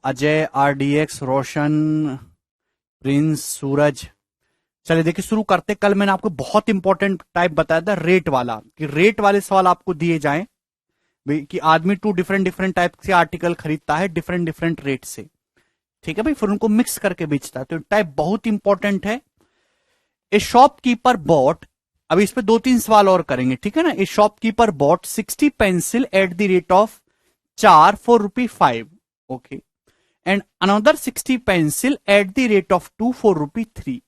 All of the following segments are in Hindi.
अजय, RDX, रोशन, प्रिंस, सूरज। चलिए देखिए शुरू करते। कल मैंने आपको बहुत इंपॉर्टेंट टाइप बताया था रेट वाला, कि रेट वाले सवाल आपको दिए जाएं कि आदमी टू डिफरेंट डिफरेंट टाइप के आर्टिकल खरीदता है डिफरेंट डिफरेंट रेट से, ठीक है भाई, फिर उनको मिक्स करके बेचता है। तो टाइप बहुत इंपॉर्टेंट है। ए शॉपकीपर बॉट, अब इस पे 2-3 सवाल और करेंगे, ठीक है ना। ए shopkeeper bot 60 pencil eight the rate of 4 for ₹5, okay, and another 60 pencil eight the rate of 2 for ₹3.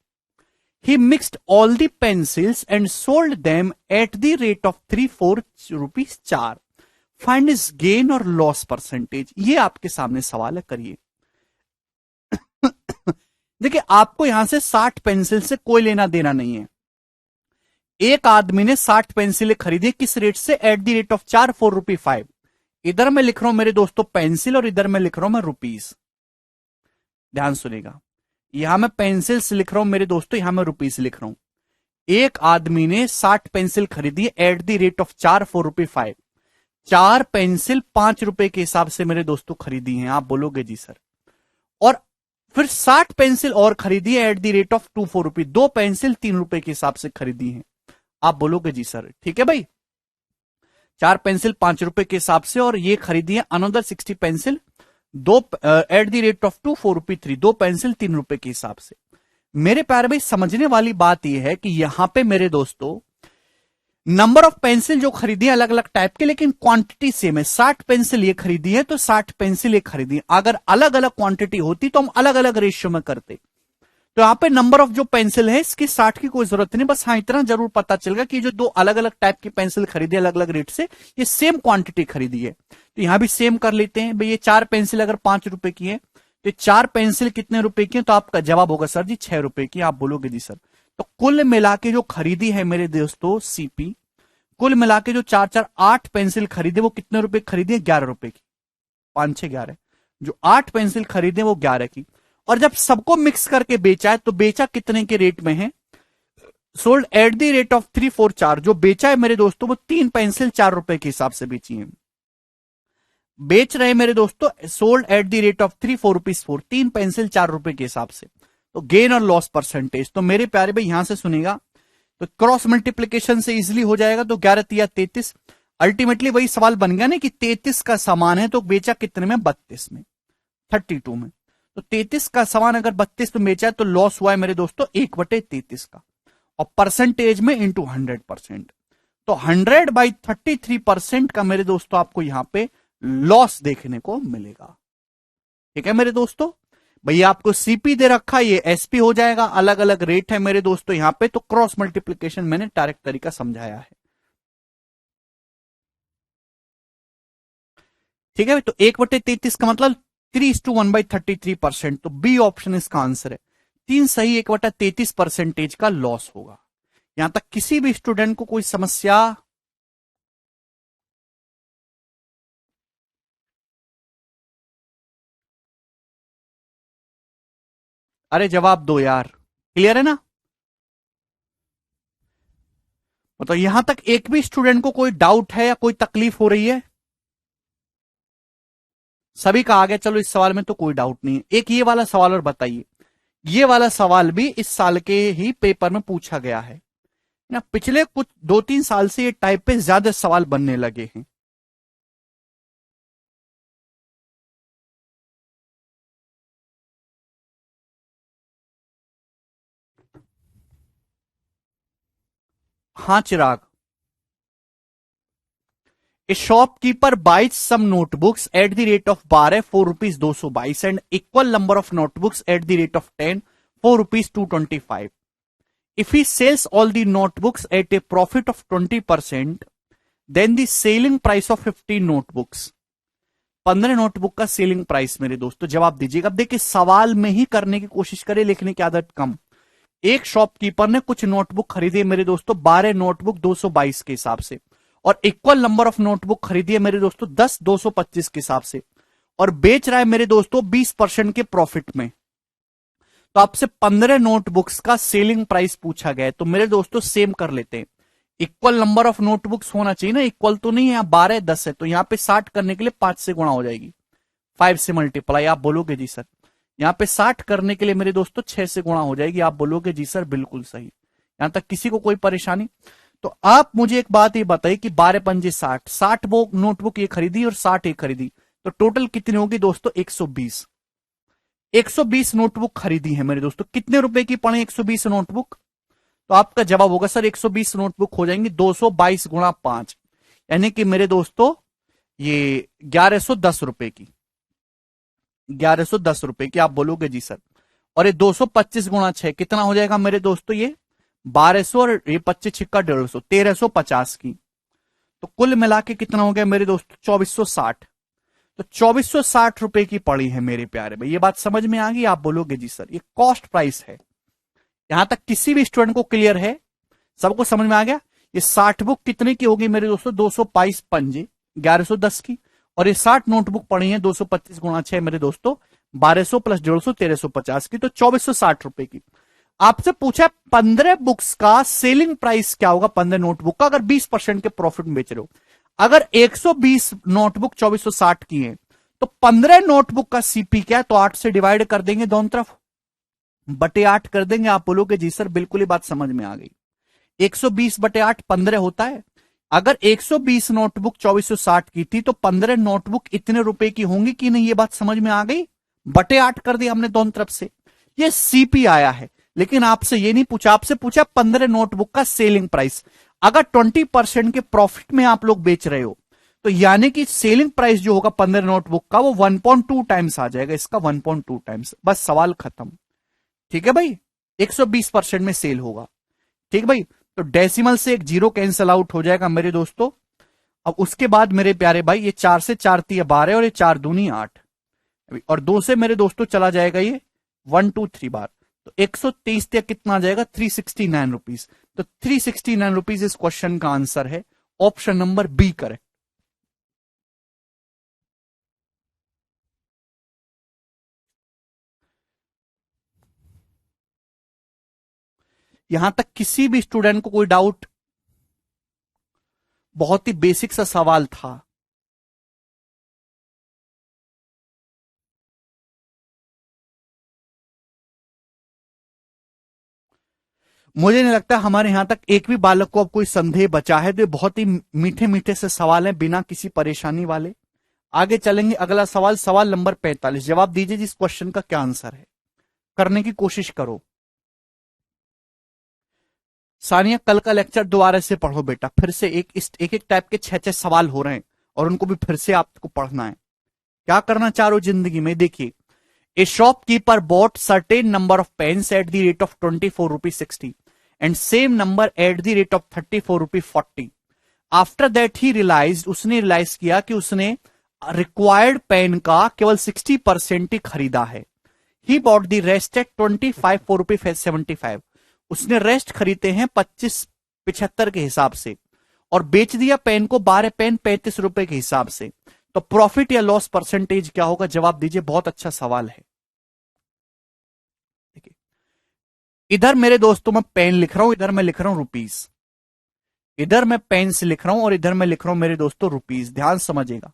He mixed all the pencils and sold them at the rate of 3 for ₹4. Find his gain or loss percentage. ये आपके सामने सवाल है, करिए। देखिए आपको यहां से 60 पेंसिल से कोई लेना देना नहीं है। एक आदमी ने 60 पेंसिलें खरीदी, किस रेट से? At the rate of 4 for ₹5. इधर मैं लिख रहा हूं मेरे दोस्तों पेंसिल और इधर मैं लिख रहा हूं मैं रुपीस। ध्यान सुनेगा, यहां मैं पेंसिल्स लिख रहा हूं मेरे दोस्तों, यहां मैं रुपीस लिख रहा हूं। एक आदमी ने 60 पेंसिल खरीदी eight the rate of 4 for ₹5. 4 pencil ₹5 के हिसाब से मेरे दोस्तों खरीदी हैं। आप बोलोगे जी सर। और फिर 60 पेंसिल और खरीदी है eight the rate of 2 for ₹2. 2 pencil ₹3 के हिसाब से खरीदी हैं। आप बोलोगे जी सर, ठीक है भाई। 4 पेंसिल ₹5 के हिसाब से, और ये खरीदी है अनदर 60 पेंसिल दो eight the rate of 2 for ₹3. 2 pencil ₹3 के हिसाब से। मेरे प्यारे भाई समझने वाली बात यह है कि यहां पे मेरे दोस्तों नंबर ऑफ पेंसिल जो खरीदी है अलग अलग टाइप के, लेकिन क्वांटिटी सेम है। 60 पेंसिल ये खरीदी है तो 60 पेंसिल ये खरीदी है। अगर अलग अलग क्वांटिटी होती तो हम अलग अलग रेशियो में करते। तो यहां पे नंबर ऑफ जो पेंसिल है इसकी 60 की कोई जरूरत नहीं, बस हाँ इतना जरूर पता चलेगा कि जो दो अलग अलग टाइप की पेंसिल खरीदी अलग अलग रेट से, ये सेम क्वांटिटी खरीदी है। तो यहां भी सेम कर लेते हैं भाई। ये 4 पेंसिल अगर ₹5 की है तो 4 पेंसिल कितने रुपए की है? तो आपका जवाब होगा सर जी ₹6 की। आप बोलोगे जी सर। तो कुल मिला के जो खरीदी है मेरे दोस्तों सीपी, कुल मिला के जो 4-4-8 पेंसिल खरीदे वो कितने रुपए खरीदे? ₹11 की। 5-6-11, जो 8 पेंसिल खरीदे वो 11 की। और जब सबको मिक्स करके बेचा है तो बेचा कितने के रेट में है? Sold at the rate of 3 for 4। जो बेचा है मेरे दोस्तों वो 3 पेंसिल ₹4 के हिसाब से बेची है। बेच रहे मेरे दोस्तों sold at the rate of 3 for ₹4। 3 pencil ₹4 के हिसाब से। तो गेन और लॉस परसेंटेज, तो मेरे प्यारे भाई यहां से सुनेगा तो क्रॉस मल्टीप्लीकेशन से इजिली हो जाएगा। तो 11 × 33, अल्टीमेटली वही सवाल बन गया ना कि 33 का सामान है तो बेचा कितने में? 32 में, 32 में। तो 33 का सामान अगर 32 में बेचा है तो लॉस हुआ है मेरे दोस्तों 1/33 का, और परसेंटेज में इंटू 100%। तो 100/33% का मेरे दोस्तों आपको यहां पे लॉस देखने को मिलेगा। ठीक है मेरे दोस्तों। भैया आपको सीपी दे रखा, ये एसपी हो जाएगा। अलग अलग रेट है मेरे दोस्तों यहां पे, तो क्रॉस मल्टीप्लीकेशन मैंने डायरेक्ट तरीका समझाया है। ठीक है, तो 1/33 का मतलब 3:1/33%। तो बी ऑप्शन इसका आंसर है। 3 सही, 1/33% का लॉस होगा। यहां तक किसी भी स्टूडेंट को कोई समस्या? अरे जवाब दो यार, क्लियर है ना? मतलब यहां तक एक भी स्टूडेंट को कोई डाउट है या कोई तकलीफ हो रही है? सभी का आ गया, चलो इस सवाल में तो कोई डाउट नहीं है। एक ये वाला सवाल और बताइए, ये वाला सवाल भी इस साल के ही पेपर में पूछा गया है ना। पिछले कुछ 2-3 साल से ये टाइप पे ज्यादा सवाल बनने लगे हैं। हाँ Chirag. A shopkeeper buys some notebooks at the rate of 12 for ₹222 and equal number of notebooks at the rate of 10 for ₹225. If he sells all the notebooks at a profit of 20%, then the selling price of 15 notebooks, 15 notebook का सेलिंग प्राइस मेरे दोस्तों जवाब दीजिएगा। अब देखिए सवाल में ही करने की कोशिश करें, लिखने की आदत कम। एक शॉपकीपर ने कुछ नोटबुक खरीदी है मेरे दोस्तों, 12 नोटबुक 222 के हिसाब से, और इक्वल नंबर ऑफ नोटबुक खरीदी है मेरे दोस्तों 10 225 के हिसाब से, और बेच रहा है मेरे दोस्तों 20% के प्रॉफिट में। तो आपसे 15 नोटबुक्स का सेलिंग प्राइस पूछा गया है। तो मेरे दोस्तों सेम कर लेते हैं, इक्वल नंबर ऑफ नोटबुक्स होना चाहिए ना, इक्वल तो नहीं है, 12 10 है, तो यहां पे 60 करने के लिए 5 से गुणा हो जाएगी। 5 से मल्टीप्लाई। आप बोलोगे जी सर यहां पे 60 करने के लिए मेरे दोस्तों 6 से गुणा हो जाएगी। आप बोलोगे जी सर बिल्कुल सही। यहां तक किसी को कोई परेशानी? तो आप मुझे एक बात ये बताइए कि 12 पंजे 60, 60 वो नोटबुक ये खरीदी और 60 ये खरीदी, तो टोटल कितनी होगी दोस्तों? 120। 120 नोटबुक खरीदी है मेरे दोस्तों। कितने रुपए की पड़े 120 नोटबुक? तो आपका जवाब होगा सर 120 नोटबुक हो जाएंगी 222 गुणा 5, यानी कि मेरे दोस्तों ये 1110 रुपए की, 1110 रुपए की। आप बोलोगे जी सर। और ये 225 गुणा 6 कितना हो जाएगा मेरे दोस्तों? ये 1200 और ये 25 छिक्का 150, 1350 की। तो कुल मिला के कितना हो गया मेरे दोस्तों? 2460। तो 2460 रुपए की पड़ी है मेरे प्यारे भाई। ये बात समझ में आ गई? आप बोलोगे जी सर। ये कॉस्ट प्राइस है। यहां तक किसी भी स्टूडेंट को क्लियर है? सबको समझ में आ गया? ये 60 बुक कितने की होगी मेरे दोस्तों? 222 पंजे 1110 की। और ये 60 नोटबुक पड़ी है 225 गुणा 6 मेरे दोस्तों 1200 प्लस 150 1350 की, तो 2460 रुपए की। आपसे पूछा 15 बुक्स का सेलिंग प्राइस क्या होगा? 15 नोटबुक का अगर 20% के प्रॉफिट में बेच रहे हो। अगर 120 नोटबुक 2460 की है तो 15 नोटबुक का सीपी क्या है? तो 8 से डिवाइड कर देंगे दोनों तरफ, बटे 8 कर देंगे। आप बोलोगे जी सर बिल्कुल ही बात समझ में आ गई। 120 बटे 8 15 होता है। अगर 120 नोटबुक 2460 की थी तो 15 नोटबुक इतने रुपए की होंगी कि नहीं? ये बात समझ में आ गई? बटे 8 कर दिया हमने दोनों तरफ से। ये सीपी आया है। लेकिन आपसे ये नहीं पूछा, आपसे पूछा 15 नोटबुक का सेलिंग प्राइस। अगर 20% के प्रॉफिट में आप लोग बेच रहे हो तो यानी कि सेलिंग प्राइस जो होगा 15 नोटबुक का वो 1.2 टाइम्स आ जाएगा इसका, 1.2 टाइम्स। बस सवाल खत्म। ठीक है भाई? 120% में सेल होगा। ठीक भाई? तो डेसिमल से एक जीरो कैंसल आउट हो जाएगा मेरे दोस्तों। अब उसके बाद मेरे प्यारे भाई ये 4 से 4 3 12 और ये 4 दूनी 8 और 2 से मेरे दोस्तों चला जाएगा ये 1 2 3 बार, तो 123 या कितना आ जाएगा? 369 रुपीज। तो 369 रुपीज इस क्वेश्चन का आंसर है। Option number B correct. यहां तक किसी भी स्टूडेंट को कोई डाउट? बहुत ही बेसिक सा सवाल था। मुझे नहीं लगता हमारे यहां तक एक भी बालक को अब कोई संदेह बचा है। तो बहुत ही मीठे मीठे से सवाल हैं बिना किसी परेशानी वाले। आगे चलेंगे। अगला सवाल, सवाल नंबर 45। जवाब दीजिए जिस क्वेश्चन का क्या आंसर है, करने की कोशिश करो। सानिया कल का लेक्चर दोबारा से पढ़ो बेटा, फिर से एक टाइप के 6 6 सवाल हो रहे हैं और उनको भी फिर से आपको पढ़ना है। क्या करना चाह रहे हो जिंदगी में? देखिए, a shopkeeper bought certain number of pens at the rate of 24 rupee 60 and same number at the rate of 34 rupee 40। After that he realise, उसने रियलाइज किया कि उसने रिक्वायर्ड पेन का केवल 60% ही खरीदा है। He bought the rest at 25 4 रुपी 75। उसने रेस्ट खरीदे हैं 25 75 के हिसाब से और बेच दिया पेन को 12 पेन 35 रुपए के हिसाब से। तो प्रॉफिट या लॉस परसेंटेज क्या होगा? जवाब दीजिए। बहुत अच्छा सवाल है। देखिए, इधर मेरे दोस्तों मैं पेन लिख रहा हूं, इधर मैं लिख रहा हूं रुपीस। इधर मैं पेन से लिख रहा हूं और इधर मैं लिख रहा हूं मेरे दोस्तों रुपीस। ध्यान समझिएगा।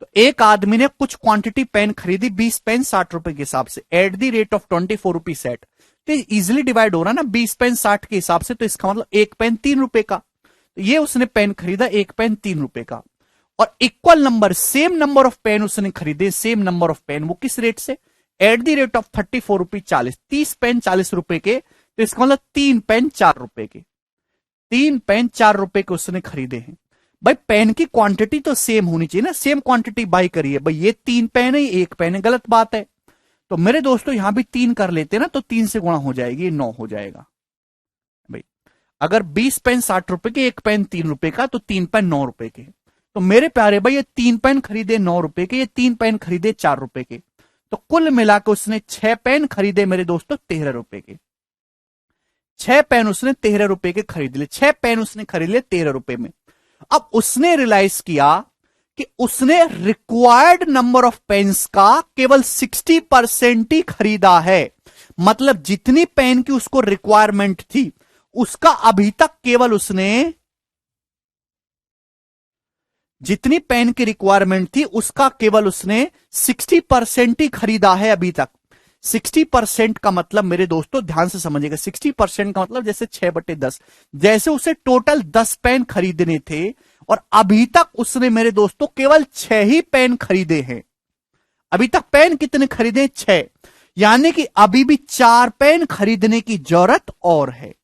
तो एक आदमी ने कुछ क्वांटिटी पेन खरीदी 20 पेन 60 रुपए के हिसाब से at the rate of 24 rupee set. तो इजिली डिवाइड हो रहा ना 20 पेन 60 के हिसाब से, तो इसका मतलब एक पेन 3 रुपए का। तो ये उसने पेन खरीदा एक पेन 3 रुपए का। और equal number same number of pen उसने खरीदे, सेम नंबर ऑफ पेन, वो किस रेट से? At the rate of 34 rupee 40। 30 pen 40 रुपए के, तो इसका मतलब 3 पेन 4 रुपए के। 3 पेन 4 रुपए के उसने खरीदे हैं। भाई पेन की क्वांटिटी तो सेम होनी चाहिए ना, सेम क्वांटिटी बाई करिए। भाई ये 3 पेन है, एक पेन है, गलत बात है। तो मेरे दोस्तों यहां भी 3 कर लेते ना, तो 3 से गुणा हो जाएगी, 9 हो जाएगा। भाई अगर 20 पेन 60 रुपए के, एक पेन 3 रुपए का, तो 3 पेन 9 रुपए के। तो मेरे प्यारे भाई ये 3 पेन खरीदे 9 रुपए के, ये 3 पेन खरीदे 4 रुपए के। तो कुल मिलाकर उसने 6 पेन खरीदे मेरे दोस्तों 13 रुपए के। 6 पेन उसने 13 रुपए के खरीद लिए। 6 पेन उसने खरीद लिए 13 रुपए में। अब उसने रियलाइज किया कि उसने रिक्वायर्ड नंबर ऑफ पेन्स का केवल 60% ही खरीदा है। मतलब जितनी पेन की उसको रिक्वायरमेंट थी उसका अभी तक केवल उसने जितनी पेन की रिक्वायरमेंट थी उसका केवल उसने 60% ही खरीदा है अभी तक। 60% का मतलब मेरे दोस्तों ध्यान से समझिएगा, 60% का मतलब जैसे 6/10, जैसे उसे टोटल 10 पेन खरीदने थे और अभी तक उसने मेरे दोस्तों केवल 6 ही पेन खरीदे हैं। अभी तक पेन कितने खरीदे? 6, यानी कि अभी भी 4 पेन खरीदने की जरूरत और है।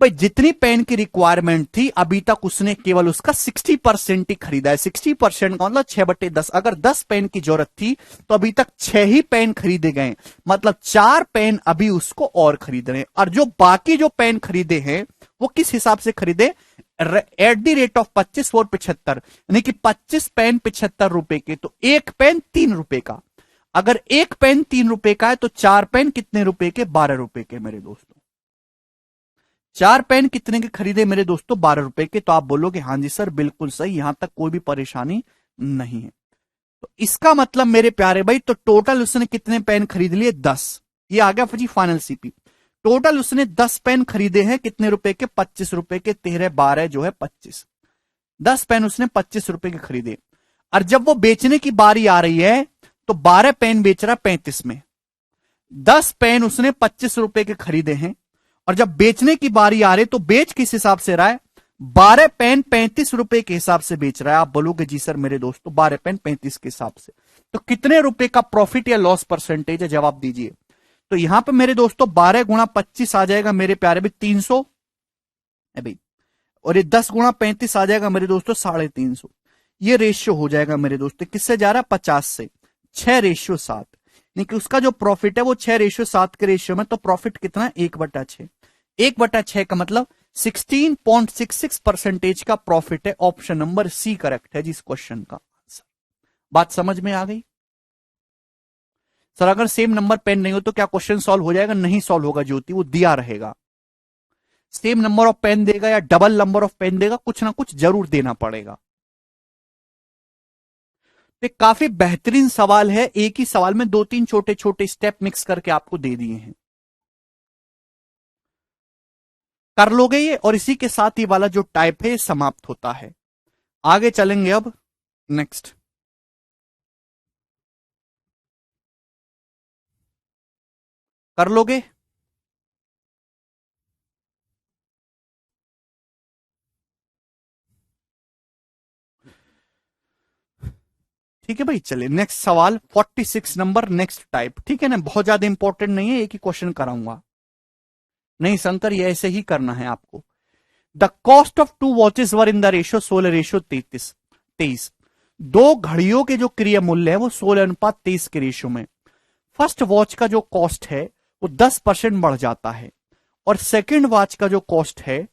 भाई जितनी पेन की रिक्वायरमेंट थी अभी तक उसने केवल उसका 60% ही खरीदा है। 60% का मतलब 6/10। अगर 10 पेन की जरूरत थी तो अभी तक 6 ही पेन खरीदे गए, मतलब 4 पेन अभी उसको और खरीदने हैं। और जो बाकी जो पेन खरीदे हैं वो किस हिसाब से खरीदे? एट द रेट ऑफ 25 और 75, यानी कि 25 पेन 75 रुपए के, तो एक पेन 3 रुपए का। अगर एक पेन 3 रुपए का है तो 4 पेन कितने रुपए के? 12 रुपए के मेरे दोस्तों। 4 पेन कितने के खरीदे मेरे दोस्तों? 12 रुपए के। तो आप बोलोगे हाँ जी सर बिल्कुल सही, यहां तक कोई भी परेशानी नहीं है। तो इसका मतलब मेरे प्यारे भाई, तो टोटल उसने कितने पेन खरीद लिए? 10। ये आ गया जी फाइनल सीपी। टोटल उसने 10 पेन खरीदे हैं, कितने रुपए के? 25 रुपए के। 13 12 जो है 25, 10 पेन उसने 25 रुपए के खरीदे। और जब वो बेचने की बारी आ रही है तो 12 पेन बेच रहा 35 में, 10 पेन उसने 25 रुपए के खरीदे हैं। और जब बेचने की बारी आ रही तो बेच किस हिसाब से रहा है? 12 पेन 35 रुपए के हिसाब से बेच रहा है। आप बोलोगे जी सर मेरे दोस्तों 12 पेन 35 के हिसाब से, तो कितने रुपए का प्रॉफिट या लॉस परसेंटेज है? जवाब दीजिए। तो यहां पे मेरे दोस्तों 12 गुणा 25 आ जाएगा मेरे प्यारे भी 300 है भाई, और ये 10 गुणा 35 आ जाएगा मेरे दोस्तों 350। ये रेशियो हो जाएगा मेरे दोस्तों, किससे जा रहा है? 50 से। 6:7, यानी कि उसका जो प्रॉफिट है वो 6:7 के रेशियो में। तो प्रॉफिट कितना है? 1/6। 1/6 का मतलब 16.66% का प्रॉफिट है। ऑप्शन नंबर सी करेक्ट है जिस क्वेश्चन का आंसर। बात समझ में आ गई? सर अगर सेम नंबर पेन नहीं हो तो क्या क्वेश्चन सॉल्व हो जाएगा? नहीं सॉल्व होगा ज्योति, वो दिया रहेगा। सेम नंबर ऑफ पेन देगा या डबल नंबर ऑफ पेन देगा, कुछ ना कुछ जरूर देना पड़ेगा। तो काफी बेहतरीन सवाल है, एक ही सवाल में 2-3 छोटे छोटे स्टेप मिक्स करके आपको दे दिए हैं। कर लोगे ये, और इसी के साथ ही वाला जो टाइप है समाप्त होता है। आगे चलेंगे अब नेक्स्ट। कर लोगे? ठीक है भाई, चलिए नेक्स्ट सवाल 46 नंबर, नेक्स्ट टाइप। ठीक है ना, बहुत ज्यादा इंपॉर्टेंट नहीं है, एक ही क्वेश्चन कराऊंगा। नहीं शंकर, ये ऐसे ही करना है आपको। The cost of 2 watches were in the ratio 16:23। दो घड़ियों के जो क्रिया मूल्य है वो 16:23 के रेशियो में। फर्स्ट वॉच का जो कॉस्ट है वो 10% बढ़ जाता है, और सेकंड वॉच का जो कॉस्ट है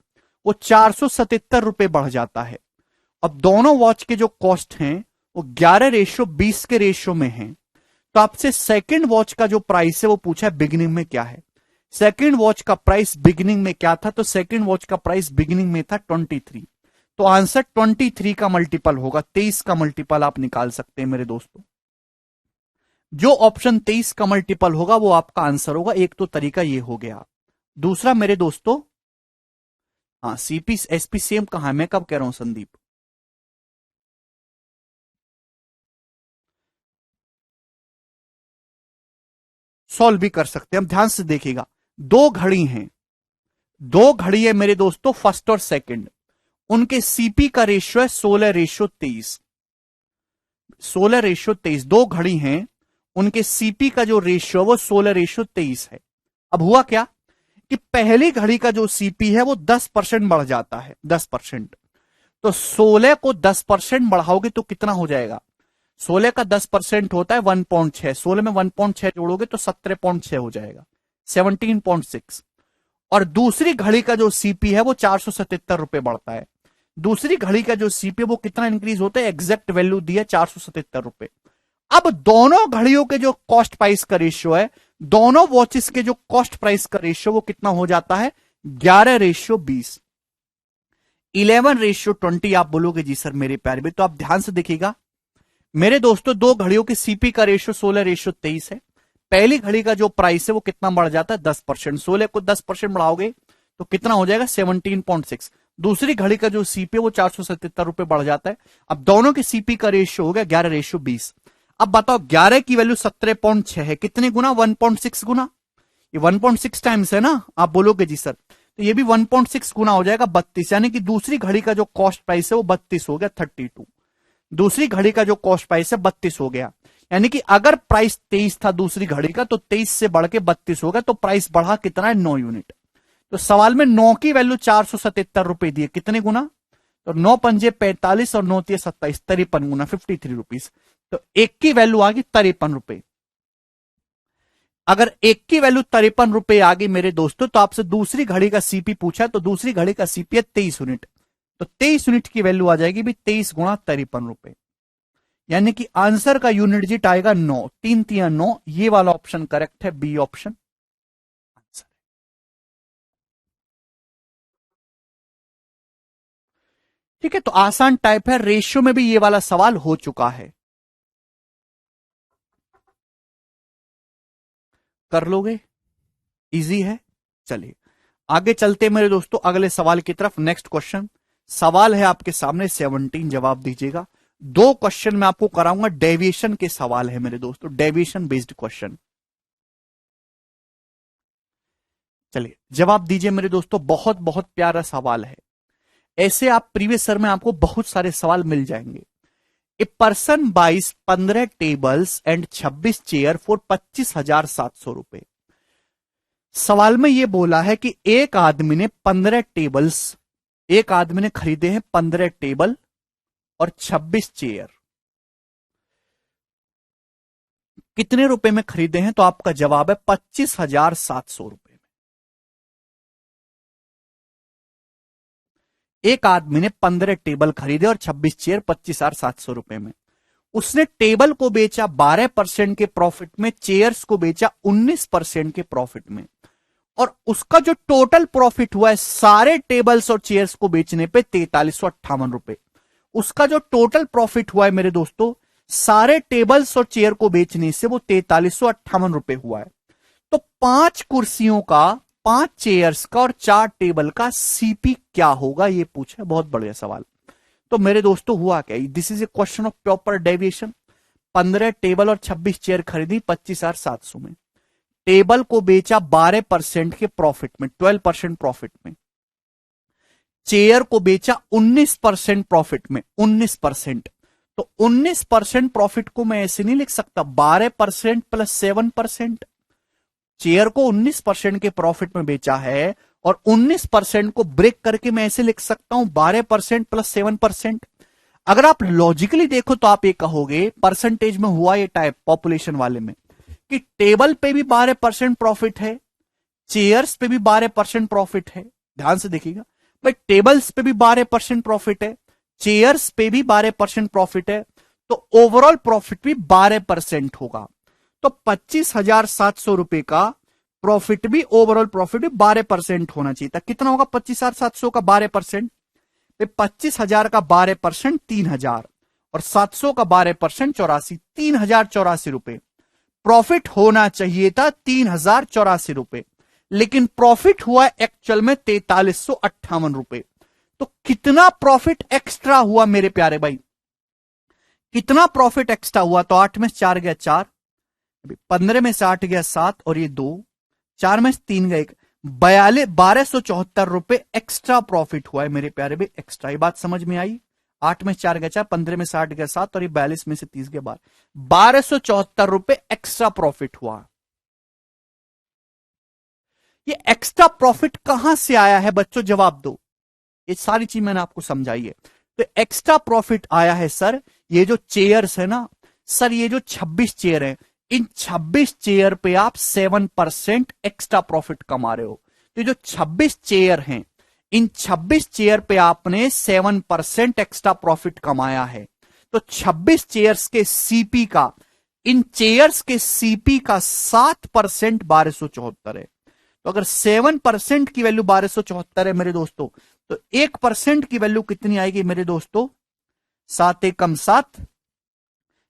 वो 477 रुपए बढ़ जाता है। अब दोनों वॉच के जो कॉस्ट हैं वो 11:20 के रेशियो में है। तो आपसे सेकंड वॉच का जो प्राइस है वो पूछा है बिगिनिंग में क्या है। सेकंड वॉच का प्राइस बिगिनिंग में क्या था? तो सेकंड वॉच का प्राइस बिगिनिंग में था 23। तो आंसर 23 का मल्टीपल होगा, 23 का मल्टीपल आप निकाल सकते हैं मेरे दोस्तों। जो ऑप्शन 23 का मल्टीपल होगा वो आपका आंसर होगा। एक तो तरीका ये हो गया। दूसरा मेरे दोस्तों, हाँ सीपी एसपी सेम कहां है? मैं कब कह रहा हूं संदीप? सॉल्व भी कर सकते हैं। हम ध्यान से देखिएगा, दो घड़ी हैं, दो घड़ी है मेरे दोस्तों फर्स्ट और सेकंड, उनके सीपी का रेशियो है 16:23। 16:23 दो घड़ी हैं, उनके सीपी का जो रेशियो है वो 16:23 है। अब हुआ क्या कि पहली घड़ी का जो सीपी है वो 10% बढ़ जाता है, 10%। तो 16 को 10% बढ़ाओगे तो कितना हो जाएगा? 16 का 10% होता है 1.6, 16 में 1.6 जोड़ोगे तो 17.6 हो जाएगा, 17.6। और दूसरी घड़ी का जो सीपी है वो 477 रुपए बढ़ता है। दूसरी घड़ी का जो सीपी है वो कितना इंक्रीज होता है? एग्जैक्ट वैल्यू दी है 477 रुपए। अब दोनों घड़ियों के जो कॉस्ट प्राइस का रेशियो है, दोनों वॉचेस के जो कॉस्ट प्राइस का रेशियो वो कितना हो जाता है? 11:20, 11:20। आप बोलोगे जी सर मेरे प्यारे भी, तो आप ध्यान से देखिएगा मेरे दोस्तों, दो घड़ियों की सीपी का रेशियो 16:23 है। पहली घड़ी का जो प्राइस है वो कितना बढ़ जाता है? 10%। 16 को 10% बढ़ाओगे तो कितना हो जाएगा? 17.6। दूसरी घड़ी का जो सीपी है वो 477 रुपए बढ़ जाता है। अब दोनों के सीपी का रेशियो हो गया 11:20। अब बताओ 11 की वैल्यू 17.6 है, कितने गुना? 1.6 गुना। ये 1.6 टाइम्स है ना। आप बोलोगे जी सर, तो ये भी 1.6 गुना हो जाएगा 32, यानी कि दूसरी घड़ी का जो कॉस्ट प्राइस है वो 32 हो गया, 32। दूसरी घड़ी का जो कॉस्ट प्राइस है 32 हो गया, यानी कि अगर प्राइस 23 था दूसरी घड़ी का, तो 23 से बढ़ के 32 हो गया, तो प्राइस बढ़ा कितना है? 9 यूनिट। तो सवाल में 9 की वैल्यू 477 रुपए दी है, कितने गुना? तो 9 पंजे 45 और 9 तिये 27, 53 गुना 53 रुपीज। तो एक की वैल्यू आ गई 53 रुपए। अगर एक की वैल्यू 53 रुपए आ गई मेरे दोस्तों, तो आपसे दूसरी घड़ी का सीपी पूछा, तो दूसरी घड़ी का सीपी है 23 यूनिट। तो 23 यूनिट की वैल्यू आ जाएगी भी 23 गुणा 53 रुपए, यानी कि आंसर का यूनिट डिजिट आएगा 9, 3 तिया 9। ये वाला ऑप्शन करेक्ट है, बी ऑप्शन आंसर। ठीक है, तो आसान टाइप है, रेशियो में भी ये वाला सवाल हो चुका है, कर लोगे, इजी है। चलिए आगे चलते मेरे दोस्तों अगले सवाल की तरफ। नेक्स्ट क्वेश्चन, सवाल है आपके सामने 17, जवाब दीजिएगा। दो क्वेश्चन मैं आपको कराऊंगा, डेविएशन के सवाल है मेरे दोस्तों, डेविएशन बेस्ड क्वेश्चन। चलिए जवाब दीजिए मेरे दोस्तों, बहुत बहुत प्यारा सवाल है। ऐसे आप प्रीवियस ईयर में आपको बहुत सारे सवाल मिल जाएंगे। ए पर्सन बाइस 15 टेबल्स एंड 26 चेयर फॉर 25,700 रुपए। सवाल में यह बोला है कि एक आदमी ने 15 टेबल्स, एक आदमी ने खरीदे हैं 15 टेबल और 26 चेयर, कितने रुपए में खरीदे हैं? तो आपका जवाब है 25,700 रुपए में। एक आदमी ने 15 टेबल खरीदे और 26 चेयर 25,700 रुपए में। उसने टेबल को बेचा 12% के प्रॉफिट में, चेयर्स को बेचा 19% के प्रॉफिट में, और उसका जो टोटल प्रॉफिट हुआ है सारे टेबल्स और चेयर्स को बेचने पे 4358 रुपए। उसका जो टोटल प्रॉफिट हुआ है मेरे दोस्तों सारे टेबल्स और चेयर को बेचने से वो 4358 रुपए हुआ है। तो 5 कुर्सियों का, 5 चेयर्स का और 4 टेबल का सीपी क्या होगा, ये पूछा है, बहुत बढ़िया सवाल। तो मेरे दोस्तों हुआ क्या, this is a question of proper deviation. 15 table और 26 चेयर खरीदी 25,700 में, टेबल को बेचा 12% के प्रॉफिट में, 12% प्रॉफिट में, चेयर को बेचा 19% प्रॉफिट में, 19%। तो 19% प्रॉफिट को मैं ऐसे नहीं लिख सकता, 12% प्लस 7%। चेयर को 19% के प्रॉफिट में बेचा है और 19% को ब्रेक करके मैं ऐसे लिख सकता हूं 12% प्लस 7%। अगर आप लॉजिकली देखो तो आप ये कहोगे परसेंटेज में हुआ ये टाइप पॉपुलेशन वाले में कि टेबल पे भी 12% प्रॉफिट है, चेयर्स पे भी 12% प्रॉफिट है। ध्यान से देखिएगा भाई, टेबल्स पे भी 12% प्रॉफिट है, चेयर्स पे भी 12% प्रॉफिट है, तो ओवरऑल प्रॉफिट भी 12% होगा। तो 25,700 रुपए का प्रॉफिट भी, ओवरऑल प्रॉफिट भी 12% होना चाहिए था। कितना होगा 25,700 का 12%? 25,000 का 12% 3,000 और 700 का 12% 84, 3,084 रुपए प्रॉफिट होना चाहिए था, 3,084 रुपए, लेकिन प्रॉफिट हुआ एक्चुअल में 4358 रुपए। तो कितना प्रॉफिट एक्स्ट्रा हुआ मेरे प्यारे भाई, कितना प्रॉफिट एक्स्ट्रा हुआ? तो 8 में से 4 गया 4, 15 में से 8 गया 7 और ये 2, 4 में से 3 गया 1, 1274 रुपए एक्स्ट्रा प्रॉफिट हुआ है मेरे प्यारे भाई, एक्स्ट्रा। ये बात समझ में आई? 8 में 4 गया 4, 15 में से 8 गया 7 और ये 42 में से 30 गया 12, 1274 रुपए एक्स्ट्रा प्रॉफिट हुआ। ये एक्स्ट्रा प्रॉफिट कहां से आया है बच्चों, जवाब दो। ये सारी चीज मैंने आपको समझाई है। तो एक्स्ट्रा प्रॉफिट आया है सर, ये जो चेयर्स है ना सर, ये जो 26 चेयर है, इन 26 चेयर पे आप 7% एक्स्ट्रा प्रॉफिट कमा रहे हो। तो जो 26 चेयर हैं, इन 26 चेयर पे आपने 7% एक्स्ट्रा प्रॉफिट कमाया है। तो 26 चेयर्स के सीपी का, इन चेयर्स के सीपी का 7% 1274 है। तो अगर 7% की वैल्यू 1274 है मेरे दोस्तों, तो 1% की वैल्यू कितनी आएगी मेरे दोस्तों? 7 एकम 7,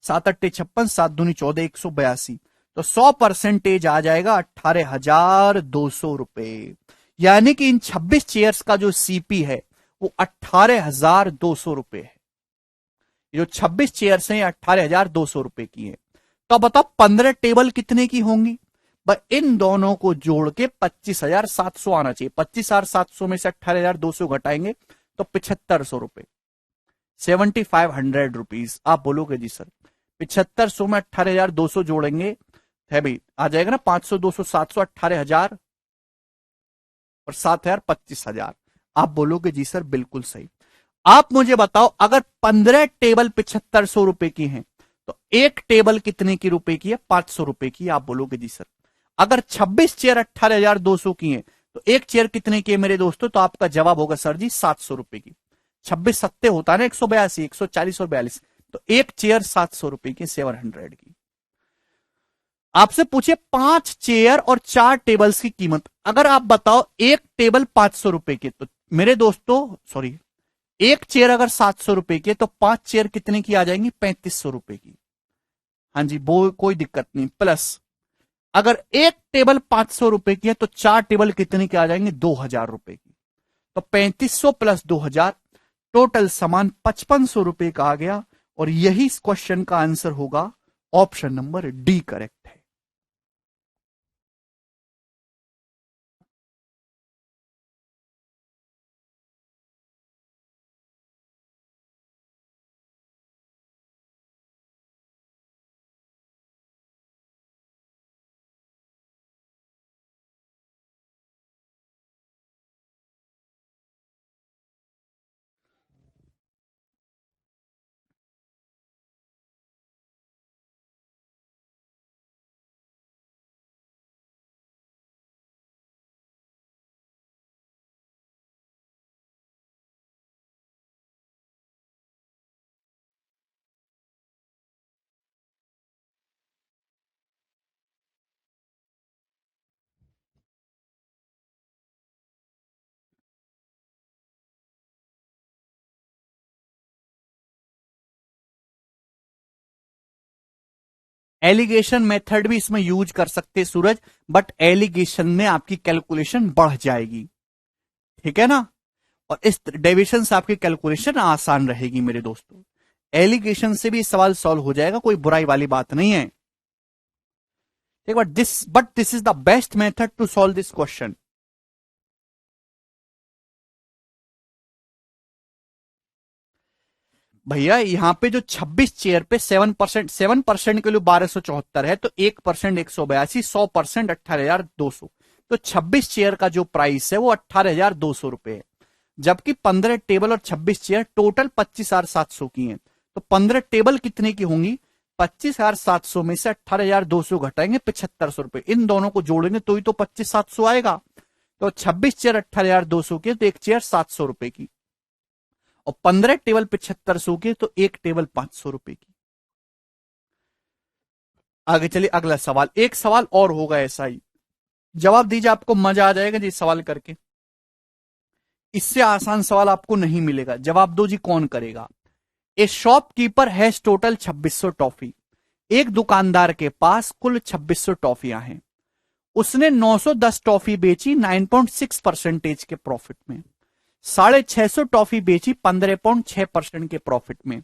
7 अट्टे 56, 7 दूनी 14, 182। तो 100% आ जाएगा 18,200 रुपए। यानी कि इन 26 चेयर्स का जो सीपी है वो 18,200 रुपए है। जो 26 चेयर्स हैं 18,200 रुपए की है। तो अब बताओ 15 टेबल कितने की होंगी? बस इन दोनों को जोड़ के 25,700 आना चाहिए। 25,700 में से 18,200 घटाएंगे तो 7,500 रुपए, 7,500 रुपीज। आप बोलोगे जी सर 7,500 में 18,200 जोड़ेंगे है भाई, आ जाएगा ना 500, 200, 700, 18,000 और 7,000 25,000। आप बोलोगे जी सर बिल्कुल सही। आप मुझे बताओ अगर 15 टेबल 7,500 रुपए की हैं तो एक टेबल कितने की रुपए की है? 500 रुपए की। आप बोलोगे जी सर। अगर 26 चेयर 18,200 की हैं तो एक चेयर कितने की है मेरे दोस्तों? तो आपका जवाब होगा सर जी 700 रुपए की। 26 सत्ते होता है ना 182, 140 और 42, तो एक चेयर 700 रुपए की, 700 की। आपसे पूछे 5 चेयर और 4 टेबल्स की कीमत। अगर आप बताओ एक टेबल 500 रुपए की, तो मेरे दोस्तों सॉरी, एक चेयर अगर 700 रुपए की है तो 5 चेयर कितने की आ जाएंगी? 3,500 रुपए की। हाँ जी, वो कोई दिक्कत नहीं। प्लस अगर एक टेबल 500 रुपए की है तो 4 टेबल कितने की आ जाएंगे? 2,000 रुपए की। तो 3,500 प्लस 2,000 टोटल समान 5,500 रुपए का आ गया। और यही इस क्वेश्चन का आंसर होगा। ऑप्शन नंबर डी करेक्ट है। एलिगेशन मेथड भी इसमें यूज कर सकते हैं सूरज, बट एलिगेशन में आपकी कैलकुलेशन बढ़ जाएगी। ठीक है ना? और इस डेविएशन से आपकी कैलकुलेशन आसान रहेगी मेरे दोस्तों। एलिगेशन से भी सवाल सॉल्व हो जाएगा, कोई बुराई वाली बात नहीं है। एक बार but this is the best method to solve this question. भैया यहां पे जो 26 चेयर पे 7%, 7% के लिए 1,274 है, तो 1% 182, 100% 18,200। तो 26 चेयर का जो प्राइस है वो 18,200 रुपए है। जबकि 15 टेबल और 26 चेयर टोटल 25,700 की हैं। तो 15 टेबल कितने की होंगी? 25,700 में से 18,200 घटाएंगे 7,500 रुपए, इन दोनों को जोड़ेंगे तो ही तो 25,700 आएगा। तो 26 चेयर 18,200 की, तो एक चेयर 700 रुपए की। और 15 टेबल 7,500 की, तो एक टेबल 500 रुपए की। आगे चलिए अगला सवाल। एक सवाल और होगा ऐसा ही, जवाब दीजिए, आपको मजा आ जाएगा जी सवाल करके। इससे आसान सवाल आपको नहीं मिलेगा। जवाब दो जी, कौन करेगा? ए शॉपकीपर हैज टोटल 2,600 टॉफी। एक दुकानदार के पास कुल 2,600 टॉफियां हैं। उसने 910 टॉफी बेची 9.6% के प्रॉफिट में, 650 टॉफी बेची 15.6% के प्रॉफिट में।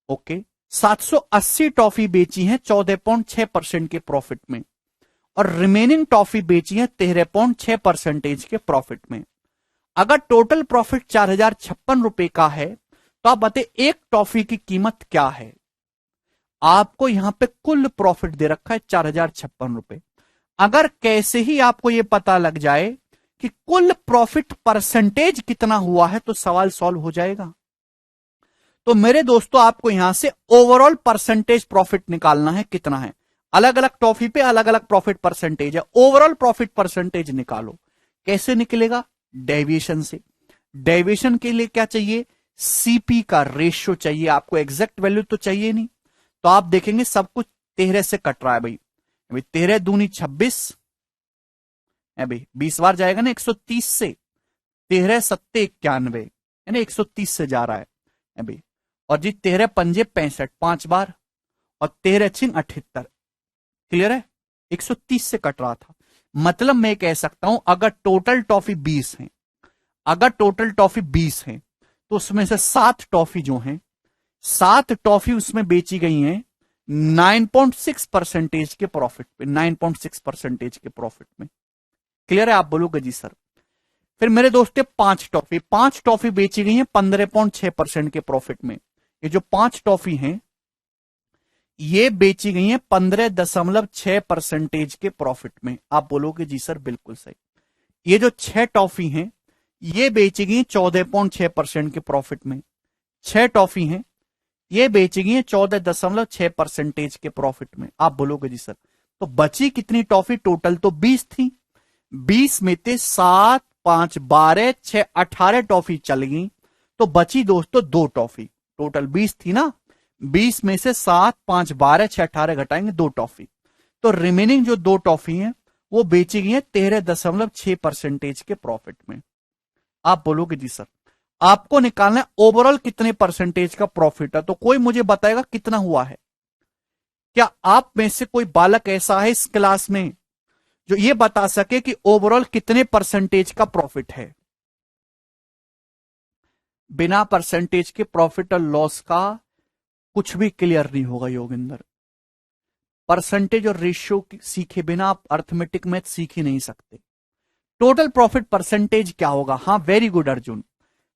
ओके, 780 टॉफी बेची है 14.6% के प्रॉफिट में, और रिमेनिंग टॉफी बेची है 13.6% के प्रॉफिट में। अगर टोटल प्रॉफिट 4,056 रुपए का है तो आप बताइए एक टॉफी की कीमत क्या है? आपको यहां पे कुल प्रॉफिट दे रखा है 4,056 रुपए। अगर कैसे ही आपको यह पता लग जाए कि कुल प्रॉफिट परसेंटेज कितना हुआ है तो सवाल सॉल्व हो जाएगा। तो मेरे दोस्तों आपको यहां से ओवरऑल परसेंटेज प्रॉफिट निकालना है, कितना है। अलग अलग टॉफी पे अलग अलग प्रॉफिट परसेंटेज है, ओवरऑल प्रॉफिट परसेंटेज निकालो। कैसे निकलेगा? डेविएशन से। डेविएशन के लिए क्या चाहिए? सीपी का रेशियो चाहिए आपको, एग्जैक्ट वैल्यू तो चाहिए नहीं। तो आप देखेंगे सब कुछ 13 से कट रहा है भाई। अभी 13 दूनी 26 है भाई, 20 बार जाएगा ना 130 से, 13 सत्ते 91 यानी 130 से जा रहा है भाई। और जी 13 पंजे 65 5 बार, और 13 छिंग 78। क्लियर है? 130 से कट रहा था। मतलब मैं कह सकता हूं अगर टोटल टॉफी 20 है, अगर टोटल टॉफी 20 है तो उसमें से 7 टॉफी जो हैं, 7 टॉफी उसमें बेची गई हैं 9.6% के प्रॉफिट पे, 9.6% के प्रॉफिट में। क्लियर है? आप बोलोगे जी सर। फिर मेरे दोस्तों 5 टॉफी बेची गई हैं 15.6% के प्रॉफिट में। ये जो 5 टॉफी हैं ये बेची गई हैं 15.6% के प्रॉफिट में। आप बोलोगे जी सर बिल्कुल सही। ये जो 6 टॉफी हैं ये बेची गई 14.6% के प्रॉफिट में। 6 टॉफी हैं ये बेची गई है 14.6% के प्रॉफिट में। आप बोलोगे जी सर। तो बची कितनी टॉफी? टोटल तो 20 थी, 20 में से 7, 5, 12, 6, 18 टॉफी चल गई, तो बची दोस्तों 2 टॉफी। टोटल 20 थी ना, 20 में से 7, 5, 12, 6, 18 घटाएंगे 2 टॉफी, तो रिमेनिंग जो 2 टॉफी हैं वो बेची गई है 13.6% के प्रॉफिट में। आप बोलोगे जी सर आपको निकालना है ओवरऑल कितने परसेंटेज का प्रॉफिट है, तो कोई मुझे बताएगा कितना हुआ है? क्या आप में से कोई बालक ऐसा है इस क्लास में जो ये बता सके कि ओवरऑल कितने परसेंटेज का प्रॉफिट है? बिना परसेंटेज के प्रॉफिट और लॉस का कुछ भी क्लियर नहीं होगा योगिंदर। परसेंटेज और रेशियो सीखे बिना आप अर्थमेटिक मैथ सीख ही नहीं सकते। टोटल प्रॉफिट परसेंटेज क्या होगा? हां वेरी गुड अर्जुन।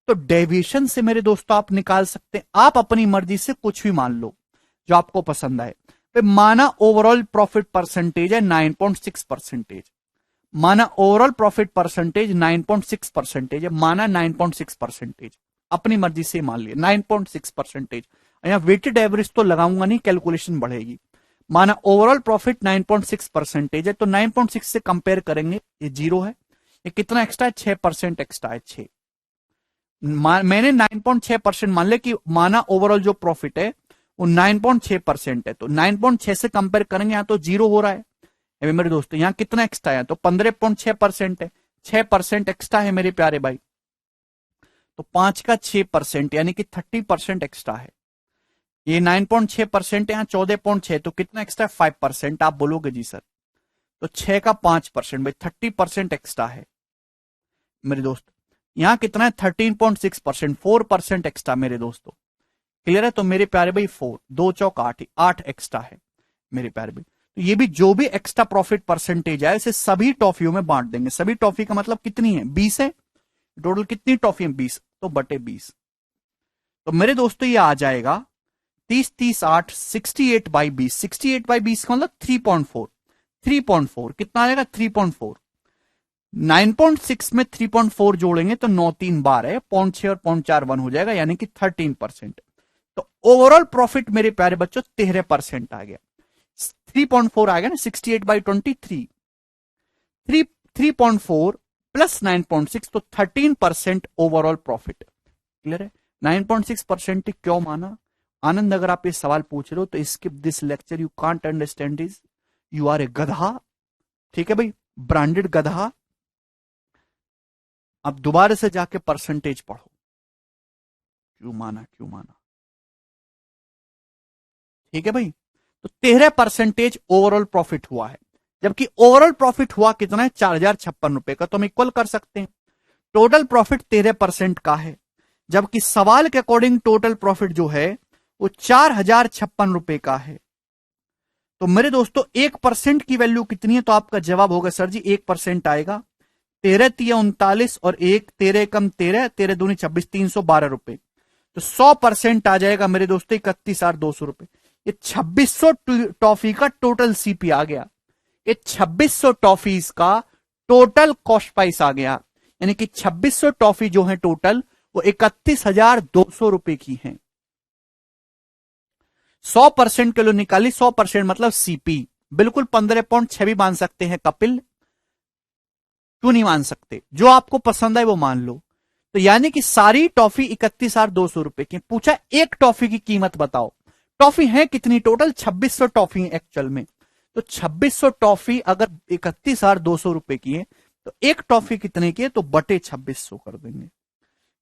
तो डेविएशन से मेरे दोस्तों आप निकाल सकते हैं, आप अपनी मर्जी से कुछ भी मान लो जो आपको पसंद आए। तो माना ओवरऑल प्रॉफिट परसेंटेज है 9.6%, माना ओवरऑल प्रॉफिट परसेंटेज 9.6% है, माना 9.6%, अपनी मर्जी से मान लिया 9.6%। यहां वेटेड एवरेज तो लगाऊंगा नहीं, कैलकुलेशन बढ़ेगी। माना ओवरऑल प्रॉफिट 9.6% है, तो 9.6 से कंपेयर करेंगे, ये 0 है, ये कितना एक्स्ट्रा है? 6% एक्स्ट्रा है, 6। मैंने 9.6% मान लिया कि माना ओवरऑल जो प्रॉफिट है वो 9.6% है, तो 9.6 से कंपेयर करेंगे, यहां तो 0 हो रहा है। अभी मेरे दोस्तों यहां कितना एक्स्ट्रा है? तो 15.6% है, 6% एक्स्ट्रा है मेरे प्यारे भाई। तो 5 का 6% यानी कि 30% एक्स्ट्रा है। ये 9.6% यहां 14.6, तो कितना एक्स्ट्रा? 5%। आप बोलोगे जी सर। तो 6 का 5% भाई 30% एक्स्ट्रा है मेरे दोस्त। यहां कितना है? 13.6%, 4% एक्स्ट्रा मेरे दोस्तों। क्लियर है? तो मेरे प्यारे भाई 4, 2 चौक 8, 8 एक्स्ट्रा है मेरे प्यारे भाई। तो ये भी जो भी एक्स्ट्रा प्रॉफिट परसेंटेज है इसे सभी टॉफियों में बांट देंगे। सभी टॉफी का मतलब कितनी है? 20 है। टोटल कितनी टॉफी है? 20, तो बटे 20। तो मेरे दोस्तों ये आ जाएगा 30, 30, 8, 68/20। 68/20 का मतलब 3.4, 3.4 कितना आएगा? 3.4। 9.6 में 3.4 जोड़ेंगे तो 9 3 12 है, 0.6 और 0.41 हो जाएगा, यानी कि 13%। तो ओवरऑल प्रॉफिट मेरे प्यारे बच्चों 13% आ गया। 3.4 आ गया ना, 68/23, 3.4 प्लस 9.6, तो 13% ओवरऑल प्रॉफिट। क्लियर है? 9.6% क्यों माना? आनंद, अगर आप ये सवाल पूछ रहे हो तो skip this lecture, you can't understand this, you are a गधा। ठीक है भाई, ब्रांडेड गधा। अब दोबारा से जाके परसेंटेज पढ़ो। क्यों माना, क्यों माना? ठीक है भाई। तो 13% ओवरऑल प्रॉफिट हुआ है, जबकि ओवरऑल प्रॉफिट हुआ कितना है? 4,056 रुपए का। तो हम इक्वल कर सकते हैं। टोटल प्रॉफिट 13% का है, जबकि सवाल के अकॉर्डिंग टोटल प्रॉफिट जो है वो 4,056 रुपए का है। तो मेरे दोस्तों 1% की वैल्यू कितनी है? तो आपका जवाब होगा सर जी 1% आएगा। 13 तिया 39 और 1 13 कम 13, 13 दूनी 26, 312 रुपए। तो 100% आ जाएगा मेरे दोस्तों 31,200 रुपए। ये 2600 टॉफी का टोटल सीपी आ गया। ये 2600 टॉफीज का टोटल कॉस्ट प्राइस आ गया, यानी कि 2600 टॉफी जो है टोटल वो 31,200 रुपए की है। 100% के लिए निकाली, 100% मतलब सीपी बिल्कुल 15.6 भी मान सकते हैं कपिल, क्यों नहीं मान सकते? जो आपको पसंद है वो मान लो। तो यानी कि सारी टॉफी 31,200 रुपए की। पूछा एक टॉफी की कीमत बताओ। टॉफी है कितनी? टोटल 2600 टॉफी एक्चुअल में। तो 2600 टॉफी अगर 31,200 रुपए की है तो एक टॉफी कितने की है? तो बटे 2600 कर देंगे।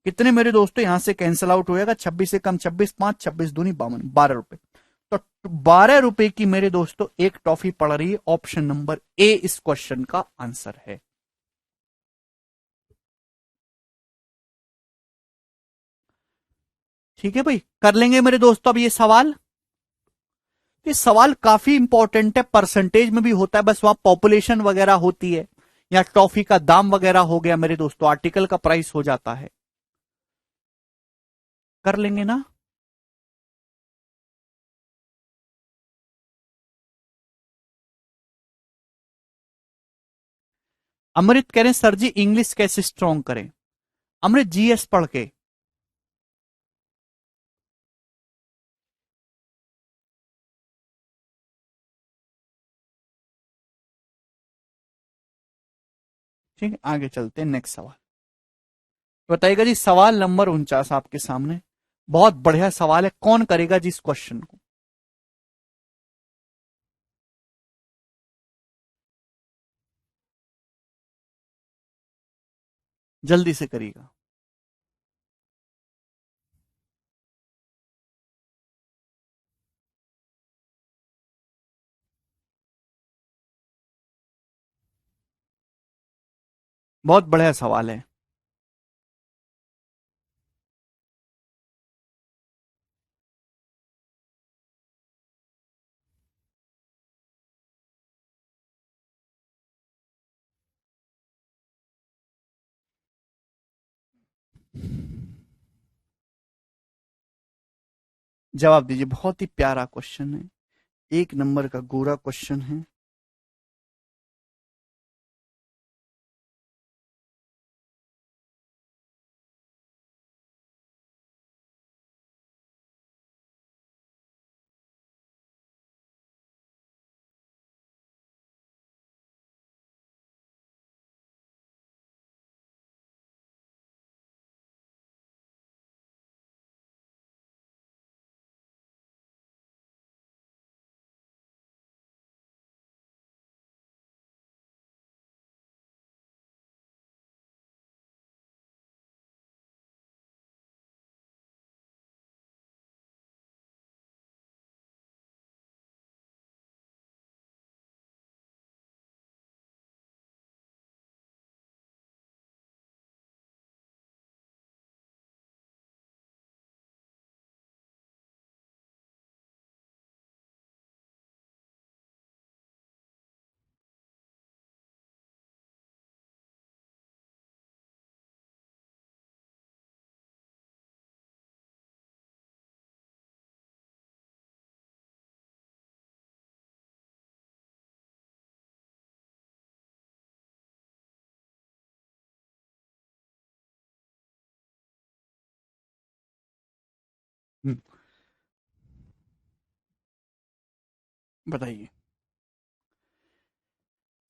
कितने मेरे दोस्तों? यहां से कैंसिल आउट हो जाएगा, 26 से कम 26, 5, 26 दूनी 52, 12 रुपए। तो 12 रुपए की मेरे दोस्तों एक टॉफी पड़ रही है। ऑप्शन नंबर ए इस क्वेश्चन का आंसर है। ठीक है भाई, कर लेंगे मेरे दोस्तों अब ये सवाल। ये सवाल काफी इंपॉर्टेंट है, परसेंटेज में भी होता है, बस वहां पॉपुलेशन वगैरह होती है, या टॉफी का दाम वगैरह हो गया मेरे दोस्तों, आर्टिकल का प्राइस हो जाता है। कर लेंगे ना। अमृत कह रहे हैं सर जी इंग्लिश कैसे स्ट्रॉन्ग करें। अमृत जीएस पढ़ के। ठीक है, आगे चलते हैं, नेक्स्ट सवाल। बताइएगा जी, सवाल नंबर 49 आपके सामने, बहुत बढ़िया सवाल है, कौन करेगा जी इस क्वेश्चन को। जल्दी से करिएगा। बहुत बढ़िया सवाल है। जवाब दीजिए, बहुत ही प्यारा क्वेश्चन है, एक नंबर का गोरा क्वेश्चन है। बताइए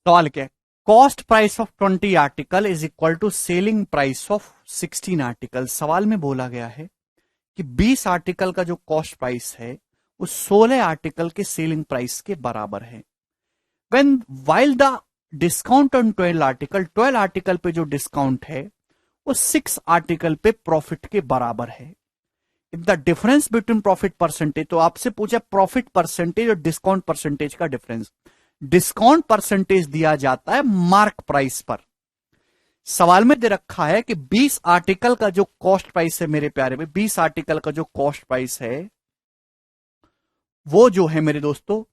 सवाल क्या है। Cost price of 20 article is equal to selling price of 16 article. सवाल में बोला गया है कि 20 आर्टिकल का जो कॉस्ट प्राइस है वो 16 आर्टिकल के सेलिंग प्राइस के बराबर है। When while the discount on 12 article, 12 article पे जो डिस्काउंट है वो 6 आर्टिकल पे प्रॉफिट के बराबर है। If the difference between profit percentage, तो आपसे पूछा प्रॉफिट परसेंटेज और डिस्काउंट परसेंटेज का डिफरेंस। डिस्काउंट परसेंटेज दिया जाता है मार्क प्राइस पर। सवाल में दे रखा है कि 20 आर्टिकल का जो कॉस्ट प्राइस है मेरे प्यारे में, 20 आर्टिकल का जो कॉस्ट प्राइस है वो जो है मेरे दोस्तों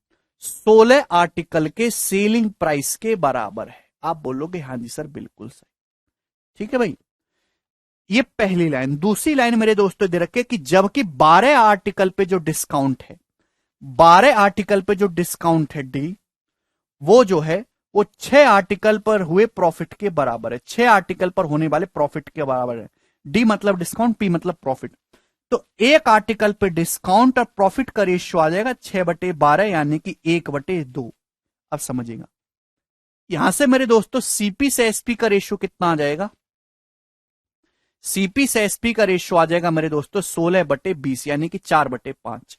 16 आर्टिकल के सेलिंग प्राइस के बराबर है। आप बोलोगे हाँ जी सर बिल्कुल सही। ठीक है भाई, ये पहली लाइन। दूसरी लाइन मेरे दोस्तों दे रखे कि जबकि 12 आर्टिकल पे जो डिस्काउंट है, 12 आर्टिकल पे जो डिस्काउंट है डी, वो जो है वो 6 आर्टिकल पर हुए प्रॉफिट के बराबर है। 6 आर्टिकल पर होने वाले प्रॉफिट के बराबर है। डी मतलब डिस्काउंट, पी मतलब प्रॉफिट। तो एक आर्टिकल पे डिस्काउंट और प्रॉफिट का रेशियो आ जाएगा 6/12, यानी कि 1/2। अब समझिएगा, यहां से मेरे दोस्तों सीपी से एसपी का रेशियो कितना आ जाएगा। सीपी से एसपी का रेशियो आ जाएगा मेरे दोस्तों 16/20, यानी कि 4/5।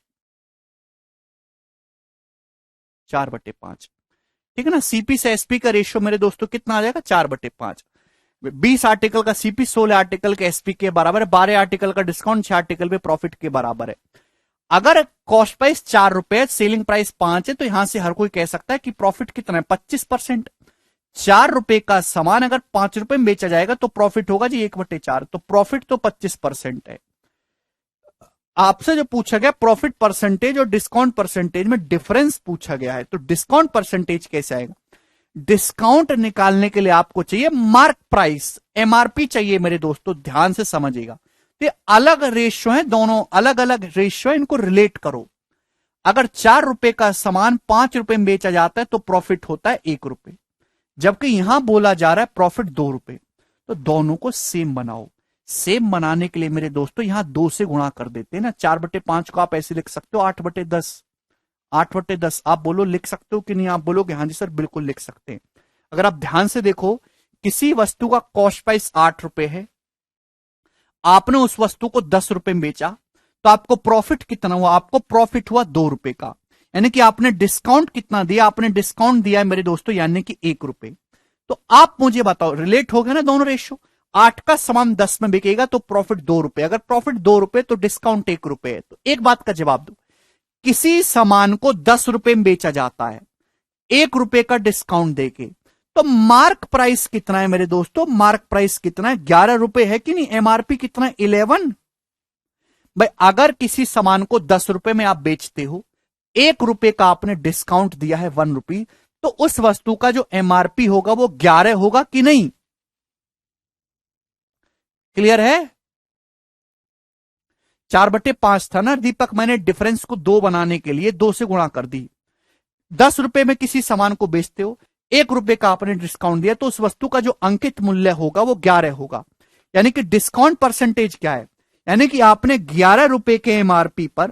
4/5, ठीक है ना। सीपी से एसपी का रेशियो मेरे दोस्तों कितना आ जाएगा, 4/5। 20 आर्टिकल का सीपी 16 आर्टिकल के एसपी के बराबर है। 12 आर्टिकल का डिस्काउंट 6 आर्टिकल पे प्रॉफिट के बराबर है। अगर कॉस्ट प्राइस 4 रुपए, सेलिंग प्राइस 5 है, तो यहां से हर कोई कह सकता है कि प्रॉफिट कितना है, 25%। 4 रुपए का सामान अगर 5 रुपए में बेचा जाएगा तो प्रॉफिट होगा जी 1/4, तो प्रॉफिट तो 25% है। आपसे जो पूछा गया प्रॉफिट परसेंटेज और डिस्काउंट परसेंटेज में डिफरेंस पूछा गया है, तो डिस्काउंट परसेंटेज कैसे आएगा? डिस्काउंट निकालने के लिए आपको चाहिए मार्क प्राइस, एमआरपी चाहिए मेरे दोस्तों, ध्यान से समझिएगा। तो अलग रेशियो है, दोनों अलग अलग रेशियो है, इनको रिलेट करो। अगर 4 रुपए का सामान 5 रुपए में बेचा जाता है तो प्रॉफिट होता है 1 रुपए, जबकि यहां बोला जा रहा है प्रॉफिट 2 रुपए। तो दोनों को सेम बनाओ। सेम बनाने के लिए मेरे दोस्तों यहां 2 से गुणा कर देते हैं ना। 4/5 को आप ऐसे लिख सकते हो 8/10। 8/10 आप बोलो लिख सकते हो कि नहीं? आप बोलोगे हाँ जी सर बिल्कुल लिख सकते हैं। अगर आप ध्यान से देखो, किसी वस्तु का कॉस्ट प्राइस 8 रुपए है, आपने उस वस्तु को 10 रुपए में बेचा, तो आपको प्रॉफिट कितना हुआ? आपको प्रॉफिट हुआ 2 रुपए का। यानी कि आपने डिस्काउंट कितना दिया? आपने डिस्काउंट दिया है मेरे दोस्तों यानी कि 1 रुपए। तो आप मुझे बताओ, रिलेट हो गया ना दोनों रेशियो? 8 का सामान 10 में बिकेगा तो प्रॉफिट 2 रुपए, अगर प्रॉफिट 2 रुपए तो डिस्काउंट 1 रुपए है। तो एक बात का जवाब दो, किसी सामान को 10 रुपए में बेचा जाता है 1 रुपए का डिस्काउंट देके, तो मार्क प्राइस कितना है मेरे दोस्तों? मार्क प्राइस कितना है? 11 रुपए है कि नहीं? एमआरपी कितना है? 11। भाई अगर किसी सामान को 10 रुपए में आप बेचते हो, 1 रुपए का आपने डिस्काउंट दिया है 1 रुपी, तो उस वस्तु का जो एमआरपी होगा वो 11 होगा कि नहीं? क्लियर है? 4/5 था ना दीपक, मैंने डिफरेंस को 2 बनाने के लिए 2 से गुणा कर दी। 10 रुपए में किसी सामान को बेचते हो, 1 रुपए का आपने डिस्काउंट दिया, तो उस वस्तु का जो अंकित मूल्य होगा वो 11 होगा। यानी कि डिस्काउंट परसेंटेज क्या है? यानी कि आपने 11 रुपए के एमआरपी पर,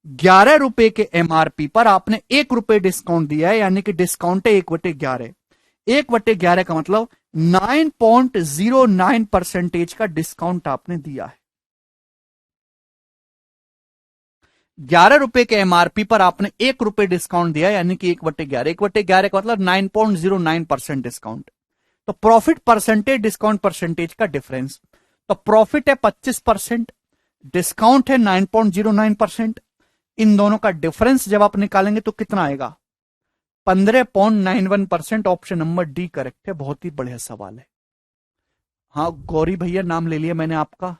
11 रुपए के एमआरपी पर आपने 1 रुपए डिस्काउंट दिया है, यानी कि डिस्काउंट है 1/11। 1/11 का मतलब 9.09% का डिस्काउंट आपने दिया है। 11 रुपए के एमआरपी पर आपने 1 रुपए डिस्काउंट दिया यानी कि 1/11। 1/11 का मतलब 9.09% डिस्काउंट। तो प्रॉफिट परसेंटेज डिस्काउंट परसेंटेज का डिफरेंस, तो प्रॉफिट है 25%, डिस्काउंट है 9.09%। इन दोनों का डिफरेंस जब आप निकालेंगे तो कितना आएगा? 15.91%। ऑप्शन नंबर डी करेक्ट है। बहुत ही बढ़िया सवाल है। हाँ गौरी भैया नाम ले लिया मैंने आपका।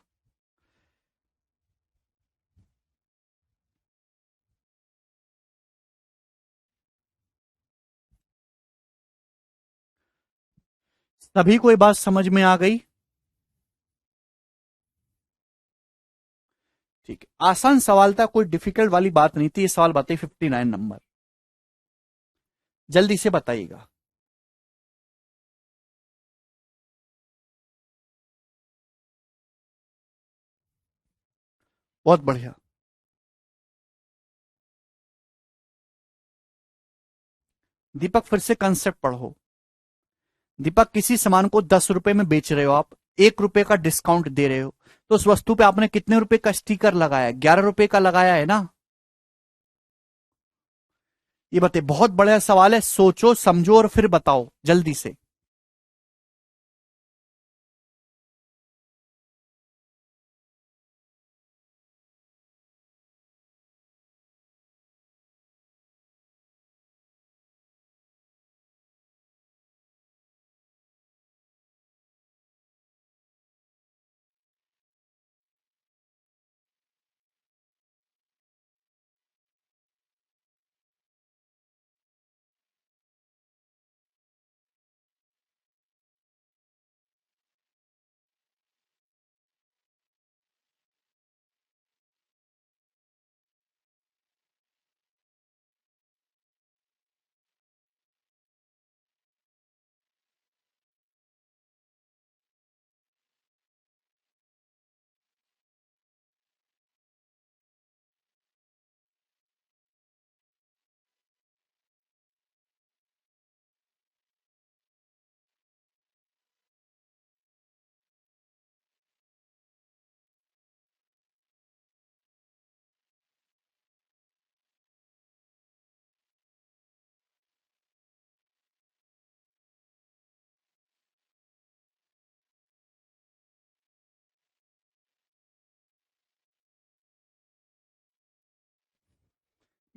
सभी को ये बात समझ में आ गई? ठीक है, आसान सवाल था, कोई डिफिकल्ट वाली बात नहीं थी। ये सवाल बताइए 59 नंबर, जल्दी से बताइएगा। बहुत बढ़िया। दीपक फिर से कंसेप्ट पढ़ो। दीपक किसी सामान को 10 रुपए में बेच रहे हो आप, 1 रुपए का डिस्काउंट दे रहे हो, तो उस वस्तु पे आपने कितने रुपए का स्टिकर लगाया? 11 रुपए का लगाया है ना? ये बताइए, बहुत बड़ा सवाल है, सोचो समझो और फिर बताओ जल्दी से।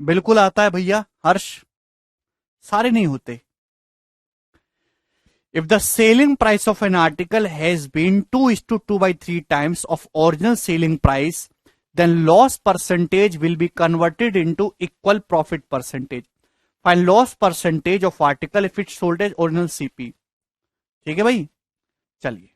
बिल्कुल आता है भैया हर्ष, सारे नहीं होते। If the selling price of an article has been 2:2/3 times of original selling price, then loss percentage will be converted into equal profit percentage. Find loss percentage of article if it's sold as original CP. ठीक है भाई, चलिए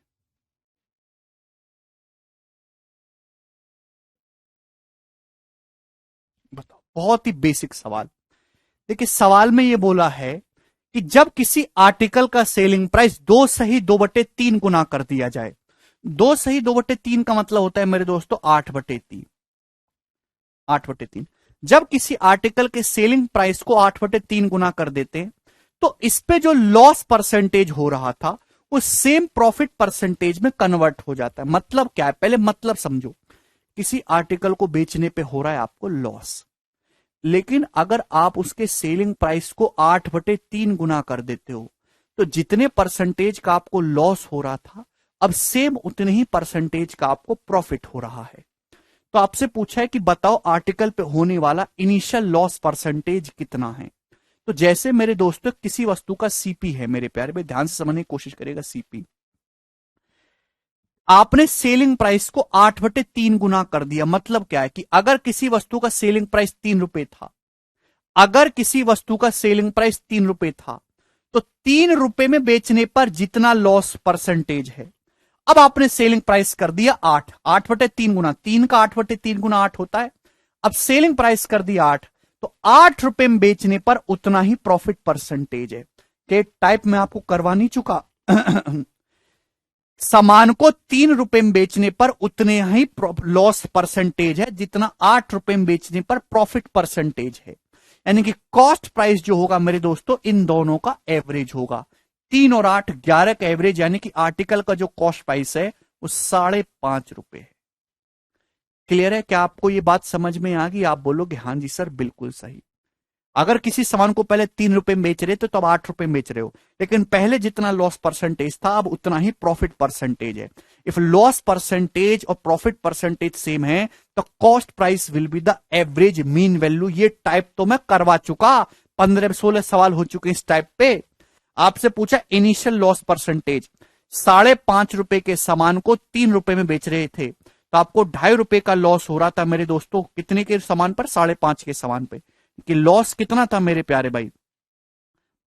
बताओ, बहुत ही बेसिक सवाल। देखिए सवाल में ये बोला है कि जब किसी आर्टिकल का सेलिंग प्राइस 2/2/3 गुना कर दिया जाए। 2/2/3 का मतलब होता है मेरे दोस्तों 8/3। 8/3 जब किसी आर्टिकल के सेलिंग प्राइस को 8/3 गुना कर देते हैं तो इस पे जो लॉस परसेंटेज हो रहा था वो सेम प्रॉफिट परसेंटेज में कन्वर्ट हो जाता है। मतलब क्या है, पहले मतलब समझो। किसी आर्टिकल को बेचने पे हो रहा है आपको लॉस, लेकिन अगर आप उसके सेलिंग प्राइस को 8/3 गुना कर देते हो तो जितने परसेंटेज का आपको लॉस हो रहा था अब सेम उतने ही परसेंटेज का आपको प्रॉफिट हो रहा है। तो आपसे पूछा है कि बताओ आर्टिकल पे होने वाला इनिशियल लॉस परसेंटेज कितना है। तो जैसे मेरे दोस्तों किसी वस्तु का सीपी है, मेरे प्यारे भाई ध्यान से समझने की कोशिश करेगा। सीपी आपने सेलिंग प्राइस को 8/3 गुना कर दिया। मतलब क्या है कि अगर किसी वस्तु का सेलिंग प्राइस 3 रुपए था, अगर किसी वस्तु का सेलिंग प्राइस 3 रुपए था तो 3 रुपए में बेचने पर जितना लॉस परसेंटेज है, अब आपने सेलिंग प्राइस कर दिया 8। 8/3 गुना 3 का 8/3 गुना 8 होता है। अब सेलिंग प्राइस कर दिया 8, तो 8 रुपए में बेचने पर उतना ही प्रॉफिट परसेंटेज है। के टाइप में आपको करवा नहीं चुका। सामान को 3 रुपए में बेचने पर उतने ही लॉस परसेंटेज है जितना 8 रुपए में बेचने पर प्रॉफिट परसेंटेज है। यानी कि कॉस्ट प्राइस जो होगा मेरे दोस्तों इन दोनों का एवरेज होगा। 3 और 8 11 का एवरेज, यानी कि आर्टिकल का जो कॉस्ट प्राइस है वो 5.5 रुपए है। क्लियर है? क्या आपको ये बात समझ में आ गई? आप बोलोगे हाँ जी सर बिल्कुल सही। अगर किसी सामान को पहले 3 रुपए में बेच रहे थे तो अब 8 रुपए में बेच रहे हो, लेकिन पहले जितना लॉस परसेंटेज था अब उतना ही प्रॉफिट परसेंटेज है। इफ लॉस परसेंटेज और प्रॉफिट परसेंटेज सेम है तो cost price will be the average mean value. ये टाइप तो मैं करवा चुका, 15-16 सवाल हो चुके इस टाइप पे। आपसे पूछा इनिशियल लॉस परसेंटेज, 5.5 रुपए के सामान को 3 रुपए में बेच रहे थे तो आपको 2.5 रुपए का लॉस हो रहा था मेरे दोस्तों। कितने के सामान पर? 5.5 के सामान पे। कि लॉस कितना था मेरे प्यारे भाई?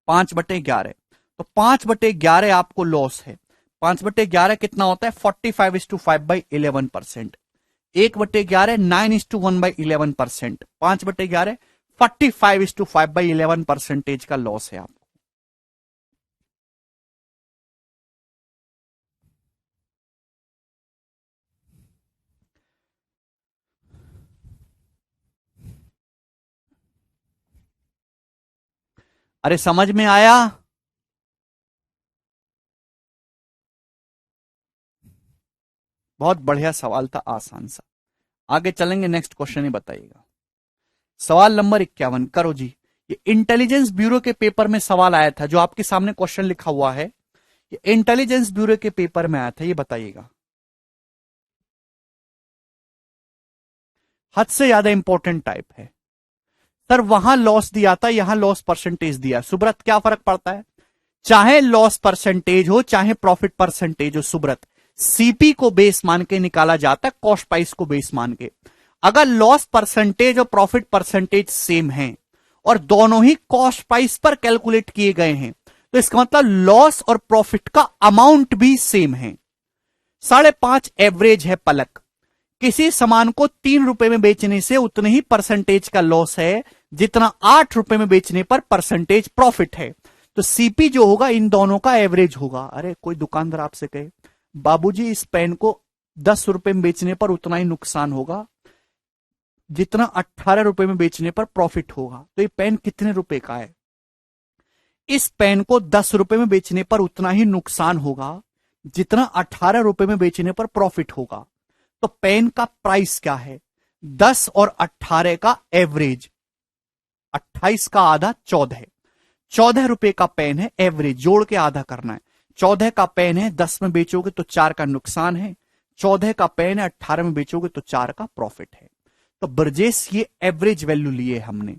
5/11। तो 5/11 आपको लॉस है। 5/11 कितना होता है? 45:5/11%। 1/11 9:1/11%। 5/11 45:5/11% का लॉस है आपको। अरे समझ में आया? बहुत बढ़िया सवाल था, आसान सा। आगे चलेंगे, नेक्स्ट क्वेश्चन ही बताइएगा। सवाल नंबर 51 करो जी। ये इंटेलिजेंस ब्यूरो के पेपर में सवाल आया था, जो आपके सामने क्वेश्चन लिखा हुआ है ये इंटेलिजेंस ब्यूरो के पेपर में आया था, ये बताइएगा। हद से ज्यादा इंपॉर्टेंट टाइप है सर। वहां लॉस दिया था, यहां लॉस परसेंटेज दिया। सुब्रत क्या फर्क पड़ता है? चाहे लॉस परसेंटेज हो चाहे प्रॉफिट परसेंटेज हो सुब्रत, सीपी को बेस मान के निकाला जाता है, कॉस्ट प्राइस को बेस मान के। अगर लॉस परसेंटेज और प्रॉफिट परसेंटेज सेम है और दोनों ही कॉस्ट प्राइस पर कैलकुलेट किए गए हैं तो इसका मतलब लॉस और प्रॉफिट का अमाउंट भी सेम है। 5.5 एवरेज है पलक। किसी सामान को 3 रुपए में बेचने से उतने ही परसेंटेज का लॉस है जितना 8 रुपए में बेचने पर परसेंटेज प्रॉफिट है। तो सीपी जो होगा इन दोनों का एवरेज होगा। अरे कोई दुकानदार आपसे कहे बाबूजी इस पेन को 10 रुपए में बेचने पर उतना ही नुकसान होगा जितना 18 रुपए में बेचने पर प्रॉफिट होगा, तो ये पेन कितने रुपए का है? इस पेन को 10 रुपए में बेचने पर उतना ही नुकसान होगा जितना 18 रुपए में बेचने पर प्रॉफिट होगा। तो पेन का प्राइस क्या है? 10 और 18 का एवरेज। 28 का आधा 14। 14 रुपए का पेन है, एवरेज जोड़ के आधा करना है। 14 का पेन है, 10 में बेचोगे तो 4 का नुकसान है। 14 का पेन है, 18 में बेचोगे तो 4 का प्रॉफिट है। तो ब्रजेश ये एवरेज वैल्यू लिए हमने।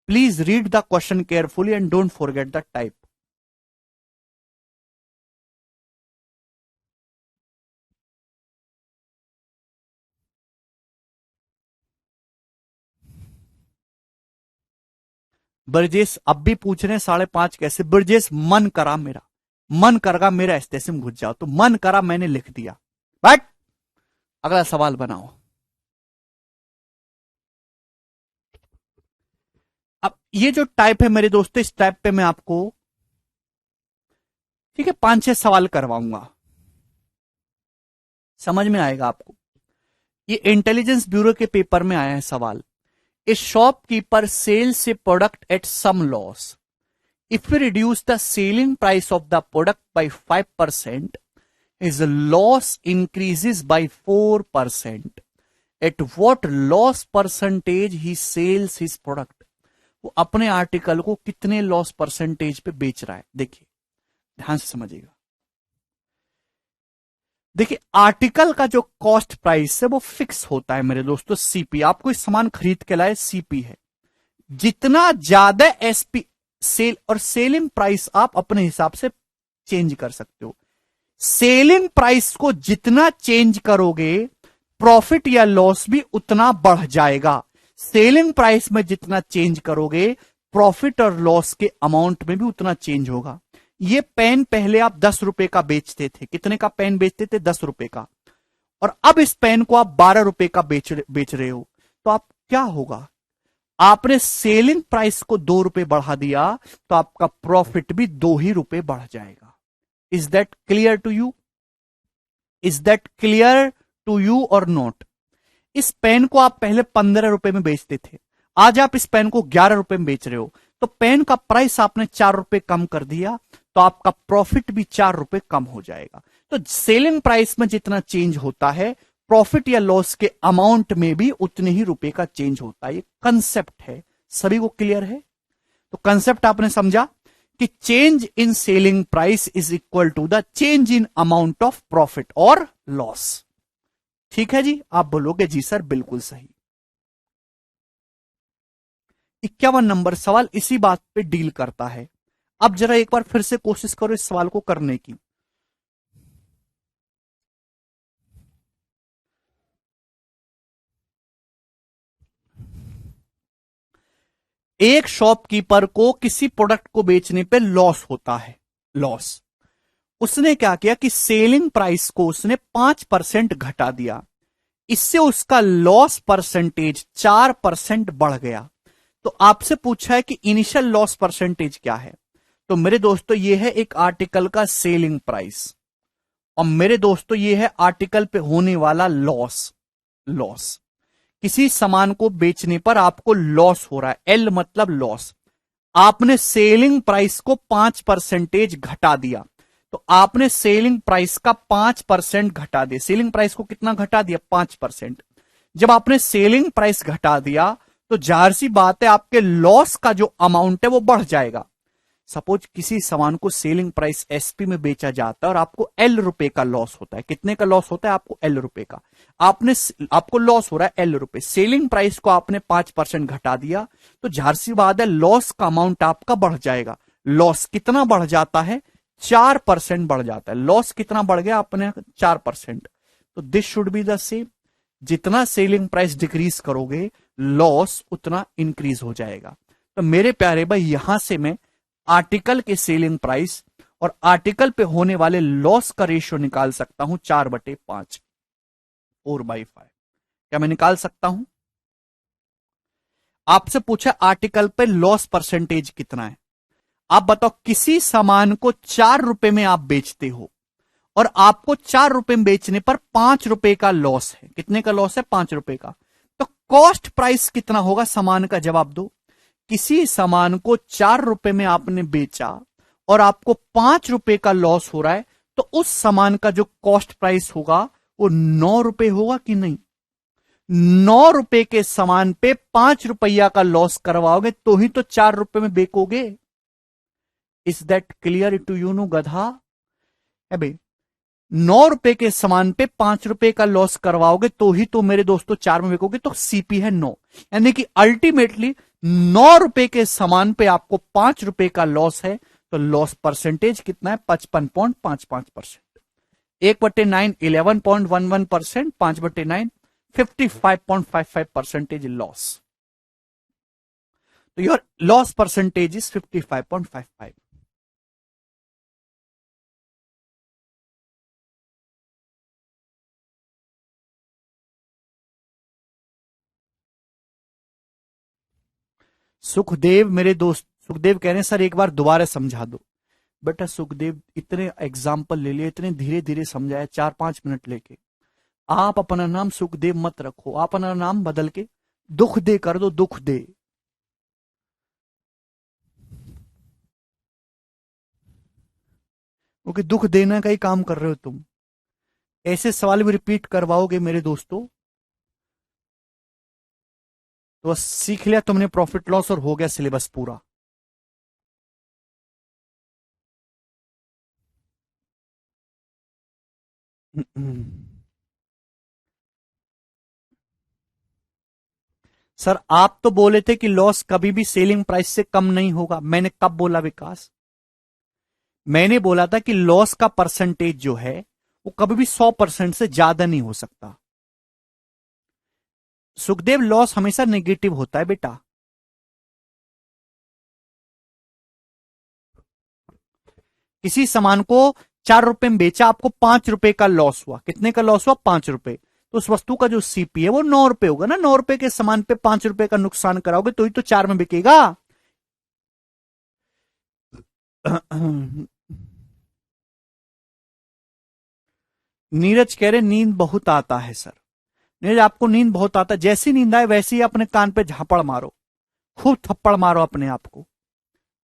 Please read the question carefully and don't forget the type. Brajesh अब भी पूछ रहे हैं 5.5 कैसे। ब्रजेश मन करा मेरा, मन करेगा मेरा स्टेशन घुस जाओ, तो मन करा मैंने लिख दिया। बट अगला सवाल बनाओ। अब ये जो टाइप है मेरे दोस्तों, इस टाइप पे मैं आपको ठीक है 5-6 सवाल करवाऊंगा, समझ में आएगा आपको। ये इंटेलिजेंस ब्यूरो के पेपर में आया है सवाल। A shopkeeper sells a product at some loss, if we reduce the selling price of the product by 5%, his loss increases by 4%. At what loss percentage he sells his product? वो अपने आर्टिकल को कितने लॉस परसेंटेज पे बेच रहा है, देखिए ध्यान से समझिएगा। देखिए आर्टिकल का जो कॉस्ट प्राइस है वो फिक्स होता है मेरे दोस्तों, सीपी। आपको इस सामान खरीद के लाए, सीपी है। जितना ज्यादा एसपी सेल और सेलिंग प्राइस आप अपने हिसाब से चेंज कर सकते हो। सेलिंग प्राइस को जितना चेंज करोगे प्रॉफिट या लॉस भी उतना बढ़ जाएगा। सेलिंग प्राइस में जितना चेंज करोगे प्रॉफिट और लॉस के अमाउंट में भी उतना चेंज होगा। ये पेन पहले आप 10 रुपए का बेचते थे, कितने का पेन बेचते थे? 10 रुपए का, और अब इस पेन को आप 12 रुपए का बेच रहे हो, तो आप क्या होगा? आपने सेलिंग प्राइस को 2 रुपए बढ़ा दिया तो आपका प्रॉफिट भी 2 ही रुपए बढ़ जाएगा। Is that clear to you? Is that clear to you or not? इस पेन को आप पहले 15 रुपए में बेचते थे, आज आप इस पेन को 11 रुपए में बेच रहे हो, तो पेन का प्राइस आपने 4 रुपए कम कर दिया, तो आपका प्रॉफिट भी 4 रुपए कम हो जाएगा। तो सेलिंग प्राइस में जितना चेंज होता है प्रॉफिट या लॉस के अमाउंट में भी उतने ही रुपए का चेंज होता है। ये कंसेप्ट है, सभी को क्लियर है? तो कंसेप्ट आपने समझा कि change in selling price is equal to the change in amount of profit और लॉस। ठीक है जी, आप बोलोगे जी सर बिल्कुल सही। 51 नंबर सवाल इसी बात पे डील करता है। अब जरा एक बार फिर से कोशिश करो इस सवाल को करने की। एक शॉपकीपर को किसी प्रोडक्ट को बेचने पे लॉस होता है, लॉस। उसने क्या किया कि सेलिंग प्राइस को उसने 5% घटा दिया, इससे उसका लॉस परसेंटेज 4% बढ़ गया। तो आपसे पूछा है कि इनिशियल लॉस परसेंटेज क्या है। तो मेरे दोस्तों ये है एक आर्टिकल का सेलिंग प्राइस, और मेरे दोस्तों ये है आर्टिकल पे होने वाला लॉस। लॉस, किसी सामान को बेचने पर आपको लॉस हो रहा है, एल मतलब लॉस। आपने सेलिंग प्राइस को 5% घटा दिया, तो आपने सेलिंग प्राइस का 5% घटा दिया। सेलिंग प्राइस को कितना घटा दिया? 5%। जब आपने सेलिंग प्राइस घटा दिया तो जाहिर सी बात है आपके लॉस का जो अमाउंट है वो बढ़ जाएगा। सपोज किसी सामान को सेलिंग प्राइस एसपी में बेचा जाता है और आपको एल रुपए का लॉस होता है। कितने का लॉस होता है आपको? एल रुपए का। आपको लॉस हो रहा है एल रुपए, सेलिंग प्राइस को आपने 5% घटा दिया, तो जाहिर सी बात है लॉस का अमाउंट आपका बढ़ जाएगा। लॉस कितना बढ़ जाता है? 4% बढ़ जाता है। लॉस कितना बढ़ गया अपने? 4%। तो this should be the same. जितना सेलिंग प्राइस डिक्रीज करोगे लॉस उतना इंक्रीज हो जाएगा। तो मेरे प्यारे भाई यहां से मैं आर्टिकल के सेलिंग प्राइस और आर्टिकल पे होने वाले लॉस का रेशियो निकाल सकता हूं 4/5, 4/5। क्या मैं निकाल सकता हूं? आपसे पूछा आर्टिकल पे लॉस परसेंटेज कितना है। आप बताओ किसी सामान को 4 रुपए में आप बेचते हो और आपको 4 रुपए में बेचने पर 5 रुपए का लॉस है। कितने का लॉस है? 5 रुपए का। तो कॉस्ट प्राइस कितना होगा सामान का? जवाब दो। किसी सामान को 4 रुपए में आपने बेचा और आपको 5 रुपए का लॉस हो रहा है, तो उस सामान का जो कॉस्ट प्राइस होगा वो 9 रुपए होगा कि नहीं? 9 रुपए के सामान पे 5 रुपया का लॉस करवाओगे तो ही तो 4 रुपए में बेकोगे। Is that clear to you no गधा? है भाई 9 रुपए के सामान पे 5 रुपए का लॉस करवाओगे तो ही तो मेरे दोस्तों 4 में बेकोगे। तो सीपी है 9, यानी कि अल्टीमेटली 9 रुपए के सामान पे आपको 5 रुपए का लॉस है, तो लॉस परसेंटेज कितना है? 55.55%। 1/9 11.11%, 5/9 55.55% लॉस। तो your loss percentage is 55.55। Sukhdev मेरे दोस्त, सुखदेव कह रहे हैं सर एक बार दोबारा समझा दो। बेटा सुखदेव इतने एग्जाम्पल ले लिए, इतने धीरे धीरे समझाया, 4-5 मिनट लेके। आप अपना नाम सुखदेव मत रखो, आप अपना नाम बदल के दुख दे कर दो, दुख दे। क्योंकि दुख देने का ही काम कर रहे हो तुम। ऐसे सवाल भी रिपीट करवाओगे मेरे दोस्तों तो बस सीख लिया तुमने प्रॉफिट लॉस और हो गया सिलेबस पूरा। सर आप तो बोले थे कि लॉस कभी भी सेलिंग प्राइस से कम नहीं होगा। मैंने कब बोला विकास? मैंने बोला था कि लॉस का परसेंटेज जो है वो कभी भी 100% से ज्यादा नहीं हो सकता। सुखदेव लॉस हमेशा नेगेटिव होता है बेटा। किसी सामान को 4 रुपए में बेचा, आपको 5 रुपए का लॉस हुआ। कितने का लॉस हुआ? 5 रुपए। तो उस वस्तु का जो सीपी है वो 9 रुपए होगा ना। 9 रुपए के सामान पे 5 रुपए का नुकसान कराओगे तो ही तो 4 में बिकेगा। नीरज कह रहे नींद बहुत आता है सर। नीरज आपको नींद बहुत आता है, जैसी नींद आए वैसे ही अपने कान पे झापड़ मारो, खूब थप्पड़ मारो अपने आप को।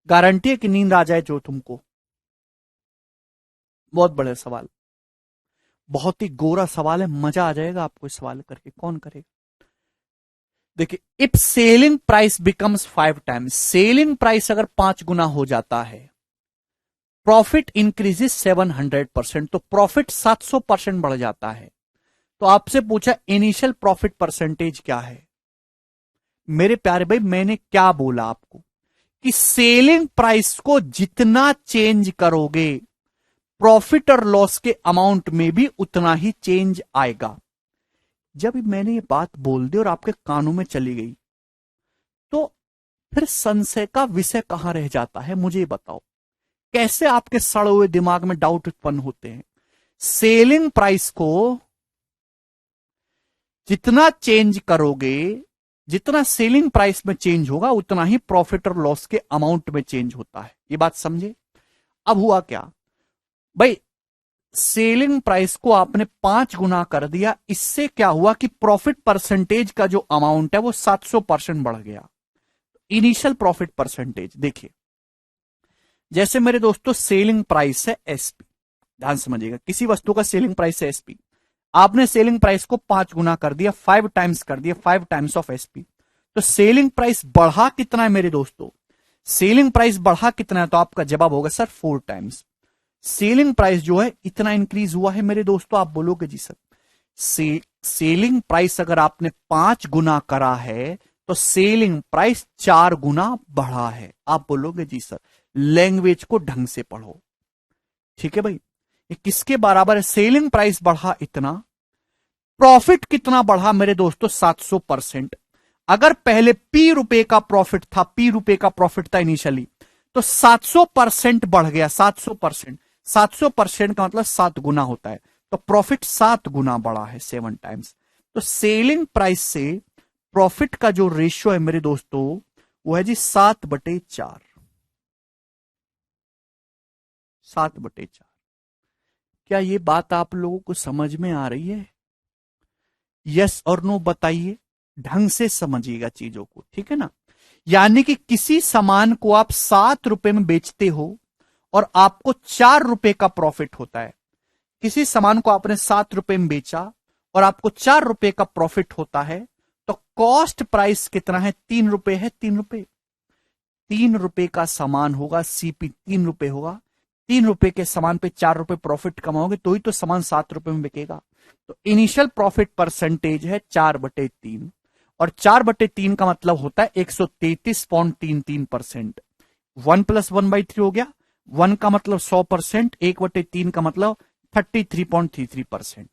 गारंटी है कि नींद आ जाए जो तुमको। बहुत बड़े सवाल, बहुत ही गोरा सवाल है, मजा आ जाएगा आपको इस सवाल करके। कौन करेगा? देखिए, if selling price becomes 5 times, selling price अगर 5 गुना हो जाता है, प्रॉफिट इंक्रीजेस 700%, तो प्रॉफिट 700% बढ़ जाता है। तो आपसे पूछा इनिशियल प्रॉफिट परसेंटेज क्या है। मेरे प्यारे भाई मैंने क्या बोला आपको कि सेलिंग प्राइस को जितना चेंज करोगे प्रॉफिट और लॉस के अमाउंट में भी उतना ही चेंज आएगा। जब मैंने ये बात बोल दी और आपके कानों में चली गई तो फिर संशय का विषय कहां रह जाता है, मुझे बताओ। कैसे आपके सड़े हुए दिमाग में डाउट उत्पन्न होते हैं? सेलिंग प्राइस को जितना चेंज करोगे, जितना सेलिंग प्राइस में चेंज होगा उतना ही प्रॉफिट और लॉस के अमाउंट में चेंज होता है। ये बात समझे? अब हुआ क्या भाई, सेलिंग प्राइस को आपने 5 गुना कर दिया, इससे क्या हुआ कि प्रॉफिट परसेंटेज का जो अमाउंट है वो 700% बढ़ गया। इनिशियल प्रॉफिट परसेंटेज देखिए, जैसे मेरे दोस्तों सेलिंग प्राइस है एसपी, ध्यान समझिएगा, किसी वस्तु का सेलिंग प्राइस है एसपी, आपने सेलिंग प्राइस को 5 गुना कर दिया, 5 टाइम्स कर दिया, 5 टाइम्स ऑफ एसपी। तो सेलिंग प्राइस बढ़ा कितना है मेरे दोस्तों? सेलिंग प्राइस बढ़ा कितना है? तो आपका जवाब होगा सर 4 टाइम्स। सेलिंग प्राइस जो है इतना इंक्रीज हुआ है मेरे दोस्तों। आप बोलोगे जी सर सेलिंग प्राइस अगर आपने 5 गुना करा है तो सेलिंग प्राइस 4 गुना बढ़ा है। आप बोलोगे जी सर लैंग्वेज को ढंग से पढ़ो। ठीक है भाई, ये किसके बराबर है? सेलिंग प्राइस बढ़ा इतना, प्रॉफिट कितना बढ़ा मेरे दोस्तों? 700%। अगर पहले पी रुपए का प्रॉफिट था, पी रुपए का प्रॉफिट था इनिशियली, तो 700% बढ़ गया। 700%, 700% का मतलब 7 गुना होता है, तो प्रॉफिट 7 गुना बढ़ा है, 7 टाइम्स। तो सेलिंग प्राइस से प्रॉफिट का जो रेशियो है मेरे दोस्तों वो है जी 7/4। 7/4। क्या ये बात आप लोगों को समझ में आ रही है? यस और नो बताइए, ढंग से समझिएगा चीजों को, ठीक है ना। यानी कि किसी सामान को आप 7 रुपए में बेचते हो और आपको 4 रुपए का प्रॉफिट होता है। किसी सामान को आपने 7 रुपए में बेचा और आपको 4 रुपए का प्रॉफिट होता है, तो कॉस्ट प्राइस कितना है? 3 रुपए है। 3 रुपए, 3 रुपए का सामान होगा, सीपी 3 रुपए होगा। 3 रुपए के सामान पे 4 रुपए प्रॉफिट कमाओगे तो ही तो सामान 7 रुपए में बिकेगा। तो इनिशियल प्रॉफिट परसेंटेज है 4/3, और 4/3 का मतलब होता है 133.33%। 1+1/3 हो गया। 1 का मतलब 100%, 1/3 का मतलब 33.33%।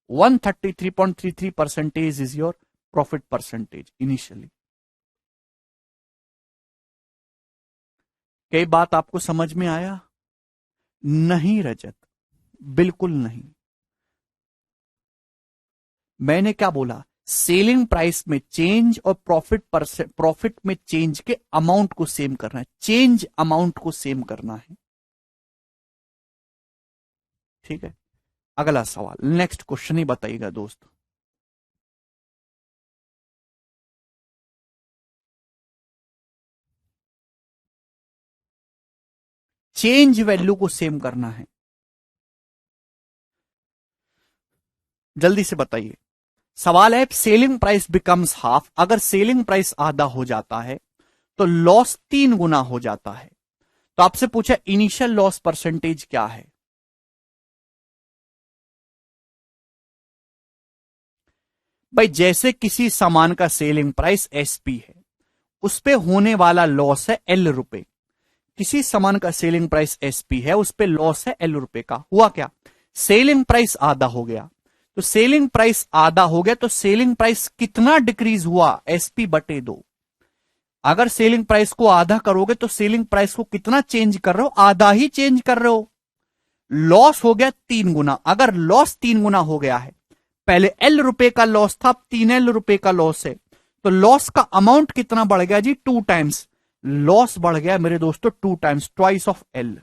133.33% is your profit percentage initially. कई बात आपको समझ में आया? नहीं रजत, बिल्कुल नहीं। मैंने क्या बोला? सेलिंग प्राइस में चेंज और प्रॉफिट में चेंज के अमाउंट को सेम करना है, चेंज अमाउंट को सेम करना है। ठीक है, अगला सवाल, नेक्स्ट क्वेश्चन ही बताइएगा दोस्त। चेंज वैल्यू को सेम करना है, जल्दी से बताइए। सवाल है सेलिंग प्राइस बिकम्स हाफ, अगर सेलिंग प्राइस आधा हो जाता है तो लॉस 3 गुना हो जाता है। तो आपसे पूछा इनिशियल लॉस परसेंटेज क्या है। भाई जैसे किसी सामान का सेलिंग प्राइस एसपी है, उस पे होने वाला लॉस है एल रुपए। किसी सामान का सेलिंग प्राइस एसपी है, उस पे लॉस है एल रुपए का। हुआ क्या? सेलिंग प्राइस आधा हो गया। तो सेलिंग प्राइस आधा हो गया तो सेलिंग प्राइस कितना डिक्रीज हुआ? एसपी बटे 2। अगर सेलिंग प्राइस को आधा करोगे तो सेलिंग प्राइस को कितना चेंज कर रहे हो? आधा ही चेंज कर रहे हो। लॉस हो गया 3 गुना। अगर लॉस 3 गुना हो गया है, पहले एल रुपए का लॉस था, अब 3 एल रुपए का लॉस है, तो लॉस का अमाउंट कितना बढ़ गया जी? 2 टाइम्स। लॉस बढ़ गया मेरे दोस्तों 2 times, twice of L.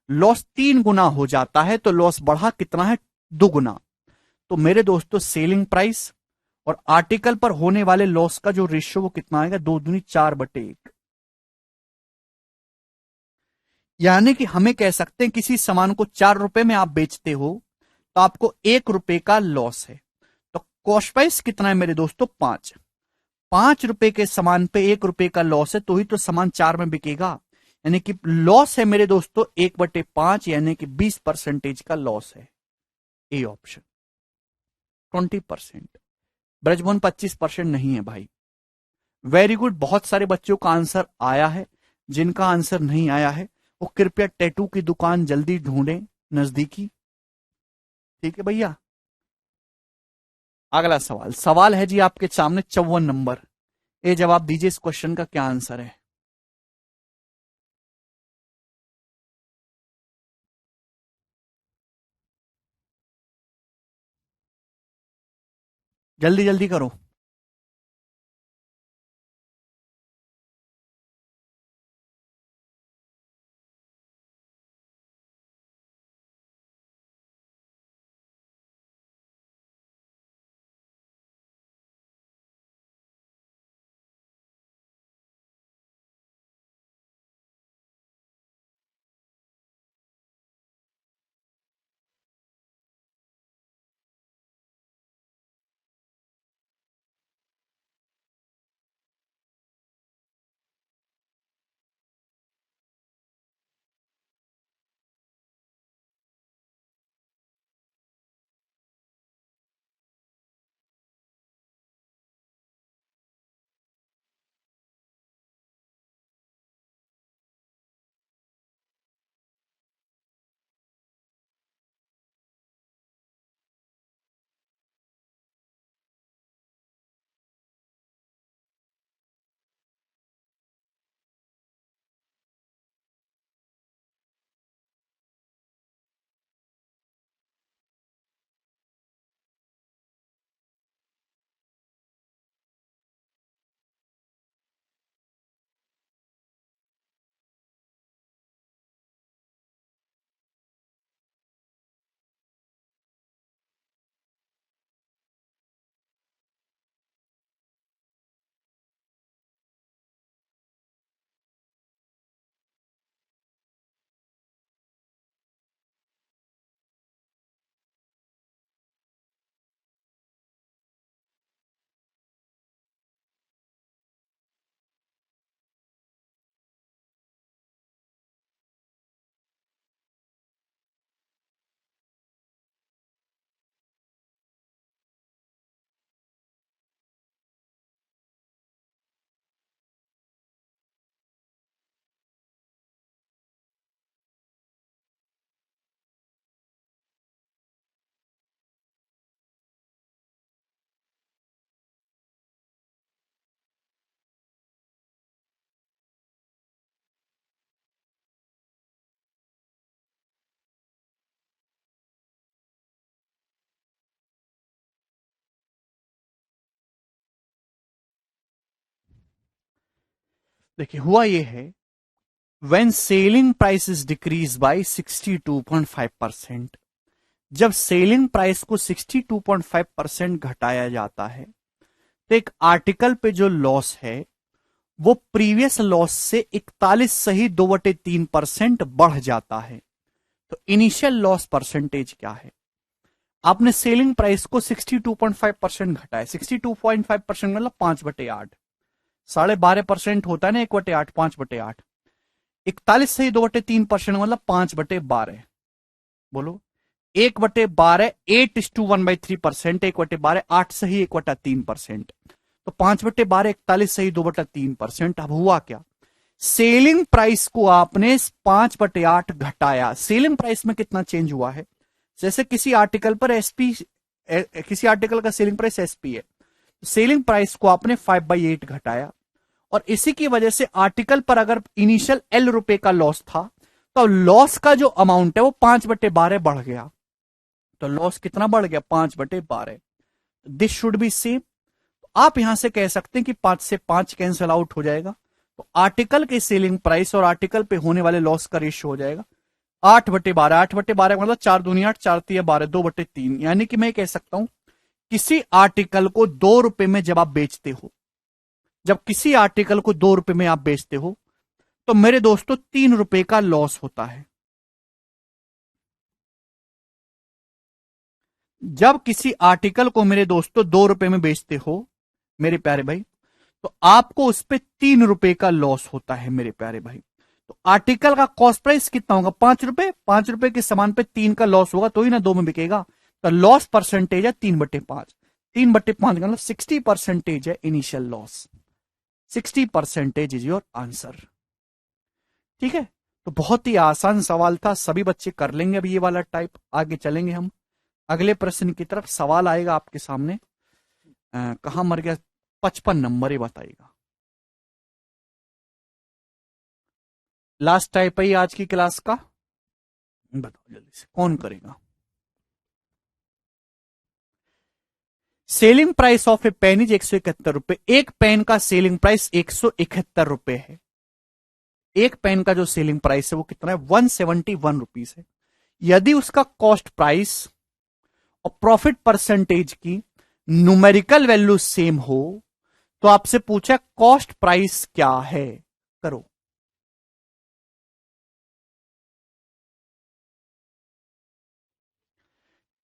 Loss 3 गुना हो जाता है तो लॉस बढ़ा कितना है? 2 गुना। तो मेरे दोस्तों सेलिंग प्राइस और आर्टिकल पर होने वाले लॉस का जो रेशियो वो कितना आएगा? 2 दूनी 4/1। यानी कि हमें कह सकते हैं किसी सामान को 4 रुपए में आप बेचते हो तो आपको 1 रुपए का लॉस है। तो कॉस्ट प्राइस कितना है मेरे दोस्तों? 5। 5 रुपए के सामान पे 1 रुपए का लॉस है तो ही तो सामान 4 में बिकेगा। यानी कि लॉस है मेरे दोस्तों 1/5, यानी कि 20% का लॉस है। A option. 20%। ब्रजमोहन 25% नहीं है भाई। वेरी गुड, बहुत सारे बच्चों का आंसर आया है। जिनका आंसर नहीं आया है वो कृपया टैटू की दुकान जल्दी ढूंढें नजदीकी। ठीक है भैया। अगला सवाल, सवाल है जी आपके सामने 54 नंबर। ये जवाब दीजिए, इस क्वेश्चन का क्या आंसर है? जल्दी जल्दी करो। देखिए हुआ ये है, when selling price is decrease by 62.5%, जब सेलिंग प्राइस को 62.5% घटाया जाता है तो एक आर्टिकल पे जो लॉस है वो प्रीवियस लॉस से 41.2/3% बढ़ जाता है। तो इनिशियल लॉस परसेंटेज क्या है? आपने सेलिंग प्राइस को 62.5% घटाया, 62.5% मतलब 5/8, 12.5% होता है ना, 1/8, 5/8, 41.2/3% मतलब 5/12। बोलो 1/12, 8:1/3%, 1/12, 8 सही 1/3%, तो 5/12, 41 सही 2/3%। अब हुआ क्या, सेलिंग प्राइस को आपने 5/8 घटाया। सेलिंग प्राइस में कितना चेंज हुआ है? जैसे किसी आर्टिकल पर एसपी, किसी आर्टिकल का सेलिंग प्राइस एसपी है, सेलिंग प्राइस को आपने 5/8 घटाया, और इसी की वजह से आर्टिकल पर अगर इनिशियल ₹L का लॉस था तो लॉस का जो अमाउंट है वो 5/12 बढ़ गया। तो लॉस कितना बढ़ गया? 5/12। This should be same. आप यहां से कह सकते हैं कि 5 से 5 कैंसल आउट हो जाएगा, तो आर्टिकल के सेलिंग प्राइस और आर्टिकल पे होने वाले लॉस का रेशियो हो जाएगा 8/12। 8/12 मतलब 4 दूनी 8, 4 तिया 12, 2/3। यानी कि मैं कह सकता हूं किसी आर्टिकल को ₹2 में जब आप बेचते हो, जब किसी आर्टिकल को ₹2 में आप बेचते हो तो मेरे दोस्तों ₹3 का लॉस होता है। जब किसी आर्टिकल को मेरे दोस्तों ₹2 में बेचते हो मेरे प्यारे भाई, तो आपको उस पर ₹3 का लॉस होता है मेरे प्यारे भाई। तो आर्टिकल का कॉस्ट प्राइस कितना होगा? ₹5। ₹5 के सामान पे 3 का लॉस होगा तो ही ना 2 में बिकेगा। तो लॉस परसेंटेज है 3/5। 3/5 का मतलब 60% है initial loss. 60% is your answer. ठीक है, तो बहुत ही आसान सवाल था, सभी बच्चे कर लेंगे अब ये वाला टाइप। आगे चलेंगे हम अगले प्रश्न की तरफ। सवाल आएगा आपके सामने, कहां मर गया? 55 नंबर ही बताइएगा। लास्ट टाइप है आज की क्लास का, बताओ जल्दी से कौन करेगा। Selling price of a pen is ₹171। एक पेन का सेलिंग प्राइस ₹171 है। एक पेन का जो सेलिंग प्राइस है वो कितना है? ₹171 है। यदि उसका कॉस्ट प्राइस और प्रॉफिट परसेंटेज की न्यूमेरिकल वैल्यू सेम हो तो आपसे पूछा कॉस्ट प्राइस क्या है। करो।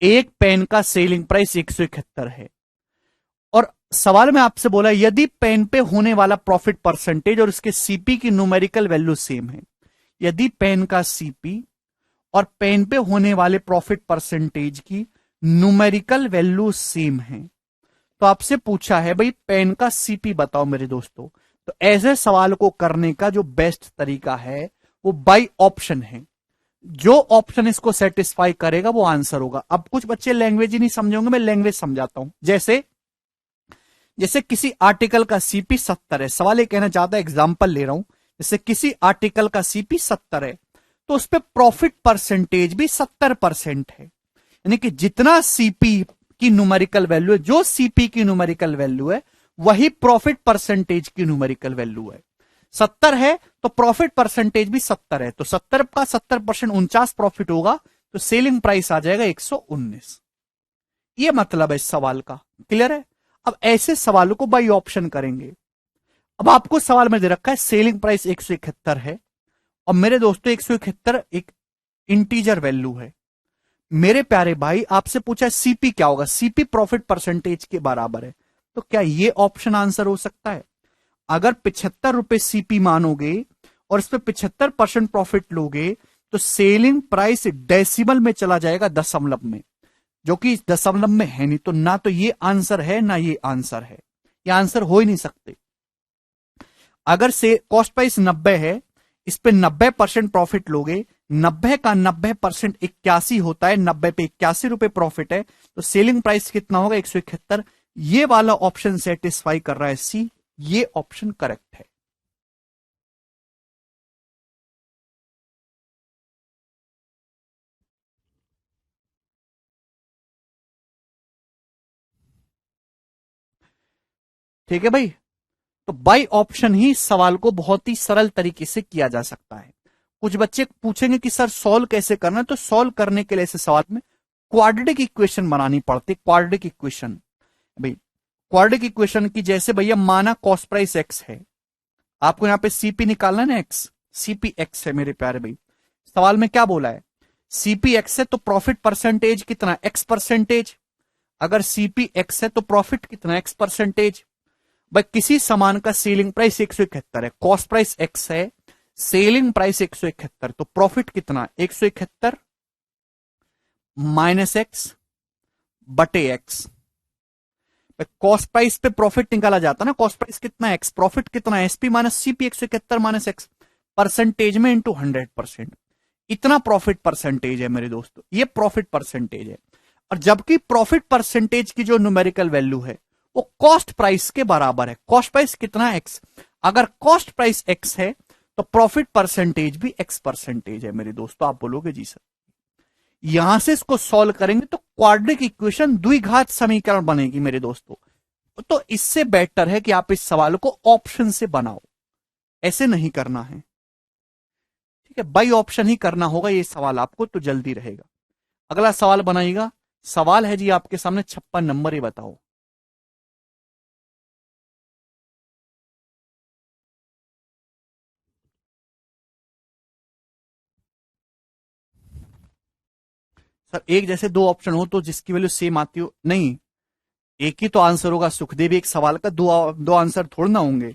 एक पेन का सेलिंग प्राइस 171 है और सवाल में आपसे बोला यदि पेन पे होने वाला प्रॉफिट परसेंटेज और उसके सीपी की न्यूमेरिकल वैल्यू सेम है। यदि पेन का सीपी और पेन पे होने वाले प्रॉफिट परसेंटेज की न्यूमेरिकल वैल्यू सेम है तो आपसे पूछा है भाई पेन का सीपी बताओ मेरे दोस्तों। तो ऐसे सवाल को करने का जो बेस्ट तरीका है वो बाई ऑप्शन है। जो ऑप्शन इसको सेटिस्फाई करेगा वो आंसर होगा। अब कुछ बच्चे लैंग्वेज ही नहीं समझेंगे, मैं लैंग्वेज समझाता हूं। जैसे जैसे किसी आर्टिकल का सीपी 70 है, सवाल ये कहना चाहता है, एग्जाम्पल ले रहा हूं, जैसे किसी आर्टिकल का सीपी 70 है तो उस पर प्रॉफिट परसेंटेज भी 70% है। यानी कि जितना सीपी की न्यूमेरिकल वैल्यू है, जो सीपी की न्यूमेरिकल वैल्यू है वही प्रॉफिट परसेंटेज की न्यूमेरिकल वैल्यू है। 70 है तो प्रॉफिट परसेंटेज भी 70 है, तो 70 का 70% 49 प्रॉफिट होगा, तो सेलिंग प्राइस आ जाएगा 119। ये मतलब है इस सवाल का। क्लियर है? अब ऐसे सवालों को बाई ऑप्शन करेंगे। अब आपको सवाल में दे रखा है सेलिंग प्राइस 171 है और मेरे दोस्तों 171 एक इंटीजर वैल्यू है। मेरे प्यारे भाई आपसे पूछा सीपी क्या होगा? सीपी प्रॉफिट परसेंटेज के बराबर है, तो क्या ये ऑप्शन आंसर हो सकता है? अगर ₹75 सीपी मानोगे और इस पे 75% प्रॉफिट लोगे तो सेलिंग प्राइस डेसिमल में चला जाएगा, दशमलव में, जो कि इस दशमलव में है नहीं। तो ना तो ये आंसर है ना ये आंसर है, ये आंसर हो ही नहीं सकते। अगर से कॉस्ट प्राइस 90 है, इस पे 90% प्रॉफिट लोगे, 90 का 90% 81 होता है, 90 पे ₹81 प्रॉफिट है, तो सेलिंग प्राइस कितना होगा? 171। ये वाला ऑप्शन सेटिस्फाई कर रहा है सी, ये ऑप्शन करेक्ट है। ठीक है भाई, तो बाई ऑप्शन ही सवाल को बहुत ही सरल तरीके से किया जा सकता है। कुछ बच्चे पूछेंगे कि सर सॉल्व कैसे करना है, तो सॉल्व करने के लिए ऐसे सवाल में क्वाड्रेटिक इक्वेशन बनानी पड़ती है। क्वाड्रेटिक इक्वेशन भाई, क्वाड्रेटिक इक्वेशन की जैसे भैया माना कॉस्ट प्राइस एक्स है, आपको यहां पे सीपी निकालना है ना, एक्स, सीपी एक्स है मेरे प्यारे भाई। सवाल में क्या बोला है, सीपी एक्स है तो प्रॉफिट परसेंटेज कितना, एक्स परसेंटेज। अगर सीपी एक्स है तो प्रॉफिट कितना, एक्स परसेंटेज। भाई किसी सामान का सेलिंग प्राइस 171 है, कॉस्ट प्राइस एक्स है, सेलिंग प्राइस 171, तो प्रॉफिट कितना, 171 माइनस एक्स बटे एक्स। कॉस्ट प्राइस पे प्रॉफिट निकाला जाता है ना, कॉस्ट प्राइस कितना एक्स, प्रॉफिट कितना SP minus CP, 171 minus x, percentage में इंटू 100%। इतना प्रॉफिट परसेंटेज है मेरे दोस्तों, ये प्रॉफिट परसेंटेज है। और जबकि प्रॉफिट परसेंटेज की जो न्यूमेरिकल वैल्यू है वो कॉस्ट प्राइस के बराबर है। कॉस्ट प्राइस कितना एक्स, अगर कॉस्ट प्राइस एक्स है तो प्रॉफिट परसेंटेज भी एक्स परसेंटेज है मेरे दोस्तों। आप बोलोगे जी सर, यहां से इसको सॉल्व करेंगे तो क्वाड्रेटिक इक्वेशन द्विघात समीकरण बनेगी मेरे दोस्तों। तो इससे बेटर है कि आप इस सवाल को ऑप्शन से बनाओ, ऐसे नहीं करना है, ठीक है, बाई ऑप्शन ही करना होगा ये सवाल आपको, तो जल्दी रहेगा। अगला सवाल बनाइएगा। सवाल है जी आपके सामने 56 नंबर, ये बताओ। सर एक जैसे दो ऑप्शन हो तो जिसकी वैल्यू सेम आती हो, नहीं, एक ही तो आंसर होगा सुखदेव, एक सवाल का दो दो आंसर थोड़ा ना होंगे।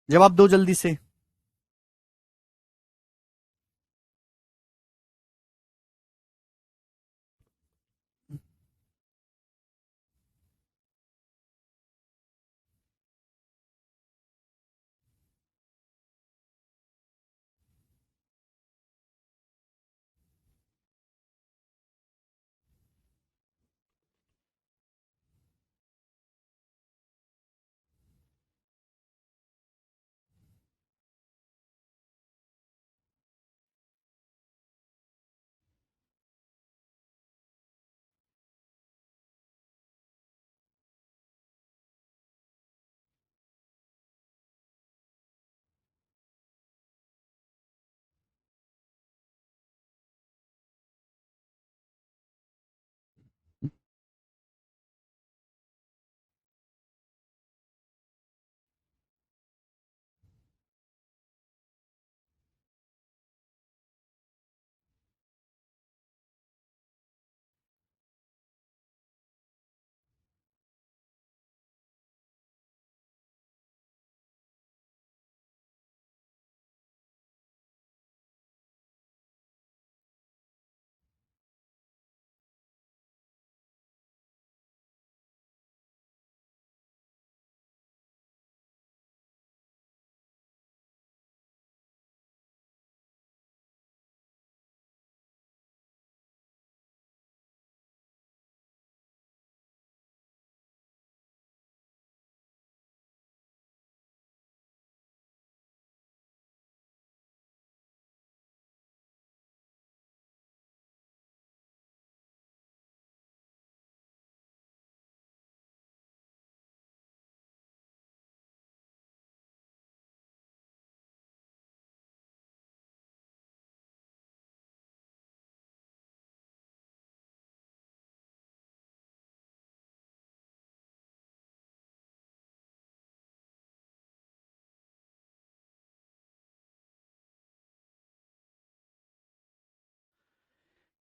जवाब दो जल्दी से।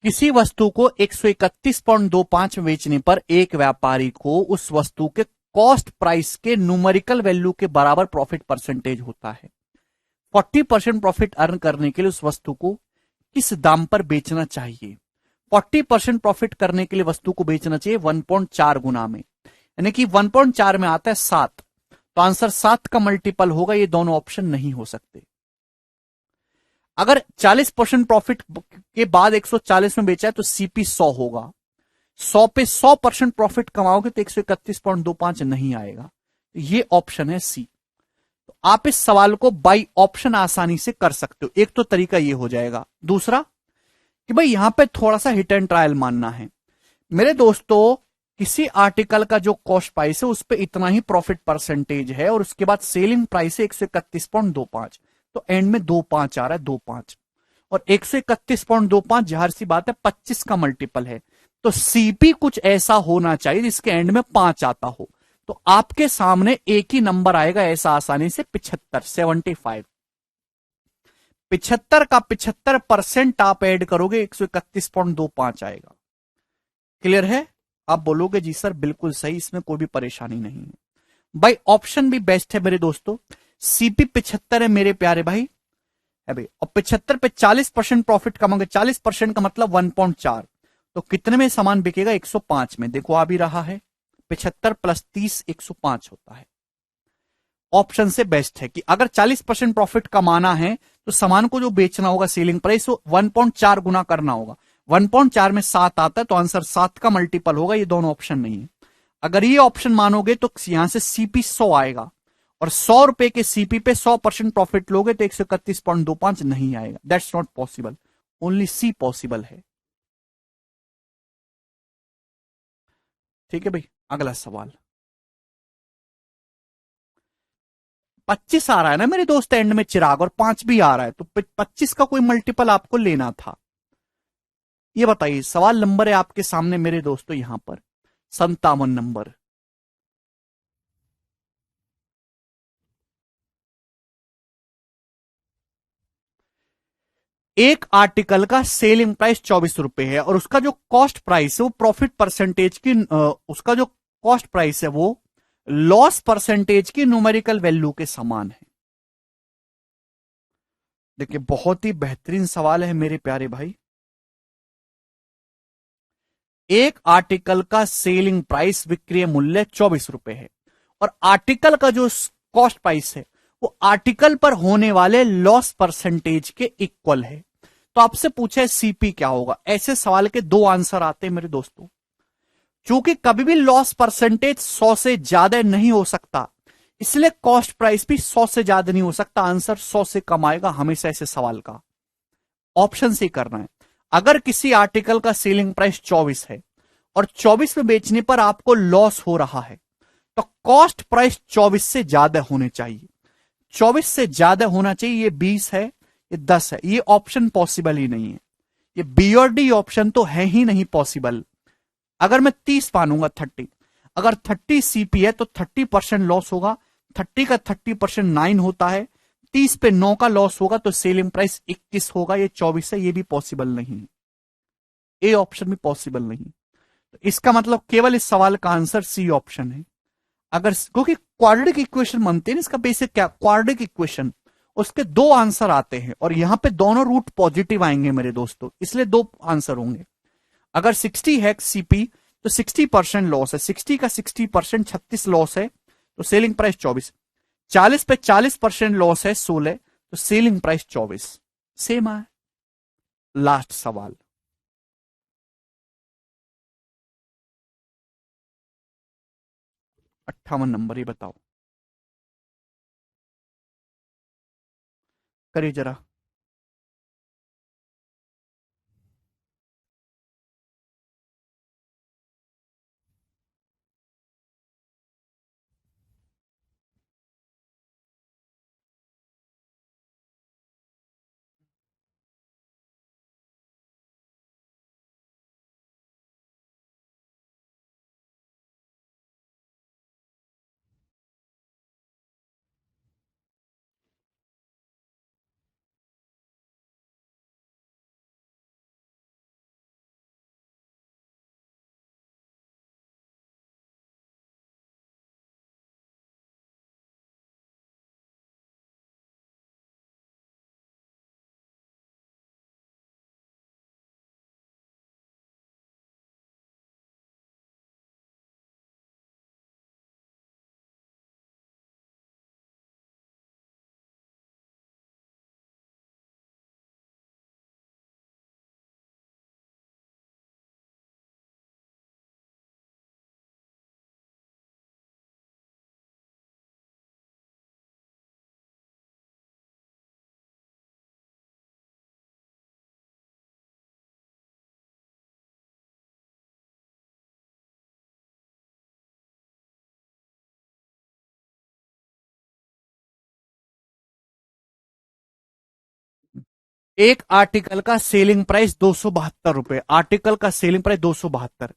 किसी वस्तु को 131.25 में बेचने पर एक व्यापारी को उस वस्तु के कॉस्ट प्राइस के न्यूमेरिकल वैल्यू के बराबर प्रॉफिट परसेंटेज होता है। 40% प्रॉफिट अर्न करने के लिए उस वस्तु को किस दाम पर बेचना चाहिए। 40% प्रॉफिट करने के लिए वस्तु को बेचना चाहिए 1.4 गुना में, यानी कि 1.4 में आता है 7, तो आंसर 7 का मल्टीपल होगा। ये दोनों ऑप्शन नहीं हो सकते। अगर 40% प्रॉफिट के बाद 140 में बेचा है तो सीपी 100 होगा। 100 पे 100% प्रॉफिट कमाओगे तो 131.25 नहीं आएगा। ये ऑप्शन है सी। तो आप इस सवाल को बाई ऑप्शन आसानी से कर सकते हो। एक तो तरीका ये हो जाएगा। दूसरा कि भाई यहां पे थोड़ा सा हिट एंड ट्रायल मानना है मेरे दोस्तों। किसी आर्टिकल का जो कॉस्ट प्राइस है उस पर इतना ही प्रॉफिट परसेंटेज है और उसके बाद सेलिंग प्राइस है 131.25, तो एंड में 25 आ रहा है, 25 और 131.25 जाहिर सी बात है 25 का मल्टीपल है, तो सीपी कुछ ऐसा होना चाहिए जिसके एंड में 5 आता हो। तो आपके सामने एक ही नंबर आएगा ऐसा आसानी से 75, 75। 75 का 75% आप ऐड करोगे 131.25 आएगा। क्लियर है? आप बोलोगे जी सर बिल्कुल सही, इसमें कोई भी परेशानी नहीं है भाई, ऑप्शन भी बेस्ट है मेरे दोस्तों। सीपी 75 है मेरे प्यारे भाई, है भाई, और 75 पे 40% प्रॉफिट कमाओगे, 40% का मतलब 1.4, तो कितने में सामान बिकेगा? 105 में। देखो आ भी रहा है, 75 प्लस 30 105 होता है। ऑप्शन से बेस्ट है कि अगर 40% प्रॉफिट कमाना है तो सामान को जो बेचना होगा सेलिंग प्राइस वो 1.4 गुना करना होगा। 1.4 में 7 आता है तो आंसर 7 का मल्टीपल होगा, ये दोनों ऑप्शन नहीं है। अगर ये ऑप्शन मानोगे तो यहां से सीपी 100 आएगा और 100 रुपए के सीपी पे 100% प्रॉफिट लोगे तो 131.25 नहीं आएगा। That's not possible, only C possible है। ठीक है भाई, अगला सवाल। 25 आ रहा है ना मेरे दोस्त एंड में चिराग, और 5 भी आ रहा है, तो 25 का कोई मल्टीपल आपको लेना था। ये बताइए, सवाल नंबर है आपके सामने मेरे दोस्तों यहां पर 57 नंबर। एक आर्टिकल का सेलिंग प्राइस 24 रुपए है और उसका जो कॉस्ट प्राइस है वो प्रॉफिट परसेंटेज की उसका जो कॉस्ट प्राइस है वो लॉस परसेंटेज की न्यूमेरिकल वैल्यू के समान है। देखिए बहुत ही बेहतरीन सवाल है मेरे प्यारे भाई। एक आर्टिकल का सेलिंग प्राइस विक्रय मूल्य 24 रुपए है और आर्टिकल का जो कॉस्ट प्राइस है वो आर्टिकल पर होने वाले लॉस परसेंटेज के इक्वल है। तो आपसे पूछा है सीपी क्या होगा, ऐसे सवाल के दो आंसर आते हैं मेरे दोस्तों। चूंकि कभी भी लॉस परसेंटेज 100 से ज्यादा नहीं हो सकता, इसलिए कॉस्ट प्राइस भी 100 से ज्यादा नहीं हो सकता, आंसर 100 से कम आएगा हमेशा ऐसे सवाल का। ऑप्शन से करना है। अगर किसी आर्टिकल का सेलिंग प्राइस 24 है और 24 में बेचने पर आपको लॉस हो रहा है तो कॉस्ट प्राइस 24 से ज्यादा होने चाहिए। 24 से ज्यादा होना चाहिए, ये 20 है, ये 10 है, ये ऑप्शन पॉसिबल ही नहीं है। ये बी और डी ऑप्शन तो है ही नहीं पॉसिबल। अगर मैं 30 मानूंगा, 30, अगर 30 सीपी है तो 30% लॉस होगा, 30 का 30% 9 होता है, 30 पे 9 का लॉस होगा तो सेलिंग प्राइस 21 होगा, ये 24 है, ये भी पॉसिबल नहीं है, ए ऑप्शन भी पॉसिबल नहीं। तो इसका मतलब केवल इस सवाल का आंसर सी ऑप्शन है। अगर क्योंकि क्वाड्रेटिक इक्वेशन बनते हैं ना, इसका बेसिक क्या क्वाड्रेटिक इक्वेशन, उसके दो आंसर आते हैं और यहां पे दोनों रूट पॉजिटिव आएंगे मेरे दोस्तों, इसलिए दो आंसर होंगे। अगर 60 है सीपी तो 60% लॉस है, 60 का 60% 36 लॉस है तो सेलिंग प्राइस 24, 40 पे 40% लॉस है 16 तो सेलिंग प्राइस 24। सेम है। लास्ट सवाल। 58 नंबर, ही बताओ, करिए जरा। एक आर्टिकल का सेलिंग प्राइस 272 रुपए, आर्टिकल का सेलिंग प्राइस 272,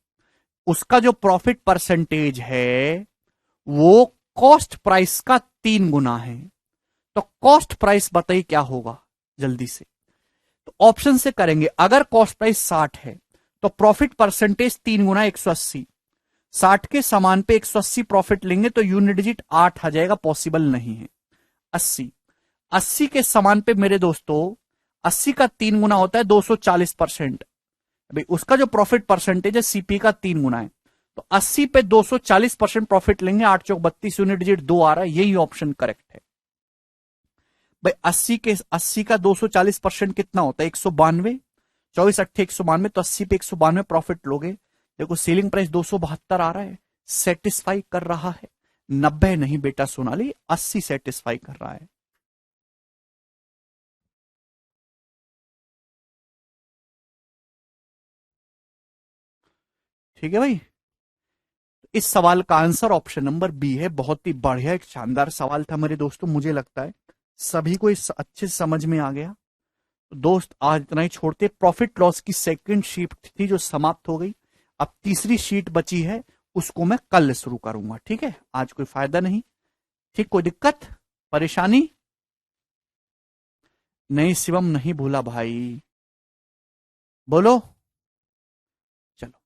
उसका जो प्रॉफिट परसेंटेज है वो कॉस्ट प्राइस का 3 गुना है। तो कॉस्ट प्राइस बताइए क्या होगा जल्दी से। तो ऑप्शन से करेंगे, अगर कॉस्ट प्राइस 60 है तो प्रॉफिट परसेंटेज 3 गुना 180, 60 के सामान पे 180 प्रॉफिट लेंगे तो यूनिट डिजिट 8 आ जाएगा, पॉसिबल नहीं है। 80, 80 के सामान पे मेरे दोस्तों 80 का 3 गुना होता है 240%। भाई उसका जो प्रॉफिट परसेंटेज है सीपी का 3 गुना है, तो 80 पे 240% प्रॉफिट लेंगे, 8 चौक 32, यूनिट डिजिट 2 आ रहा है, यही ऑप्शन करेक्ट है। भाई 80 का 240% कितना होता है 192, 24 अट्ठे 192, तो 80 पे 192 प्रॉफिट लोगे। देखो सेलिंग प्राइस 272 आ रहा है, सेटिस्फाई कर रहा है। 90 नहीं बेटा सोनाली, 80 सेटिस्फाई कर रहा है। ठीक है भाई, इस सवाल का आंसर ऑप्शन नंबर बी है। बहुत ही बढ़िया, एक शानदार सवाल था मेरे दोस्तों, मुझे लगता है सभी को इस अच्छे से समझ में आ गया। तो दोस्त आज इतना ही छोड़ते, प्रॉफिट लॉस की सेकंड शीट थी जो समाप्त हो गई, अब तीसरी शीट बची है, उसको मैं कल शुरू करूंगा। ठीक है, आज कोई फायदा नहीं। ठीक, कोई दिक्कत परेशानी नहीं? शिवम नहीं भूला भाई, बोलो। चलो।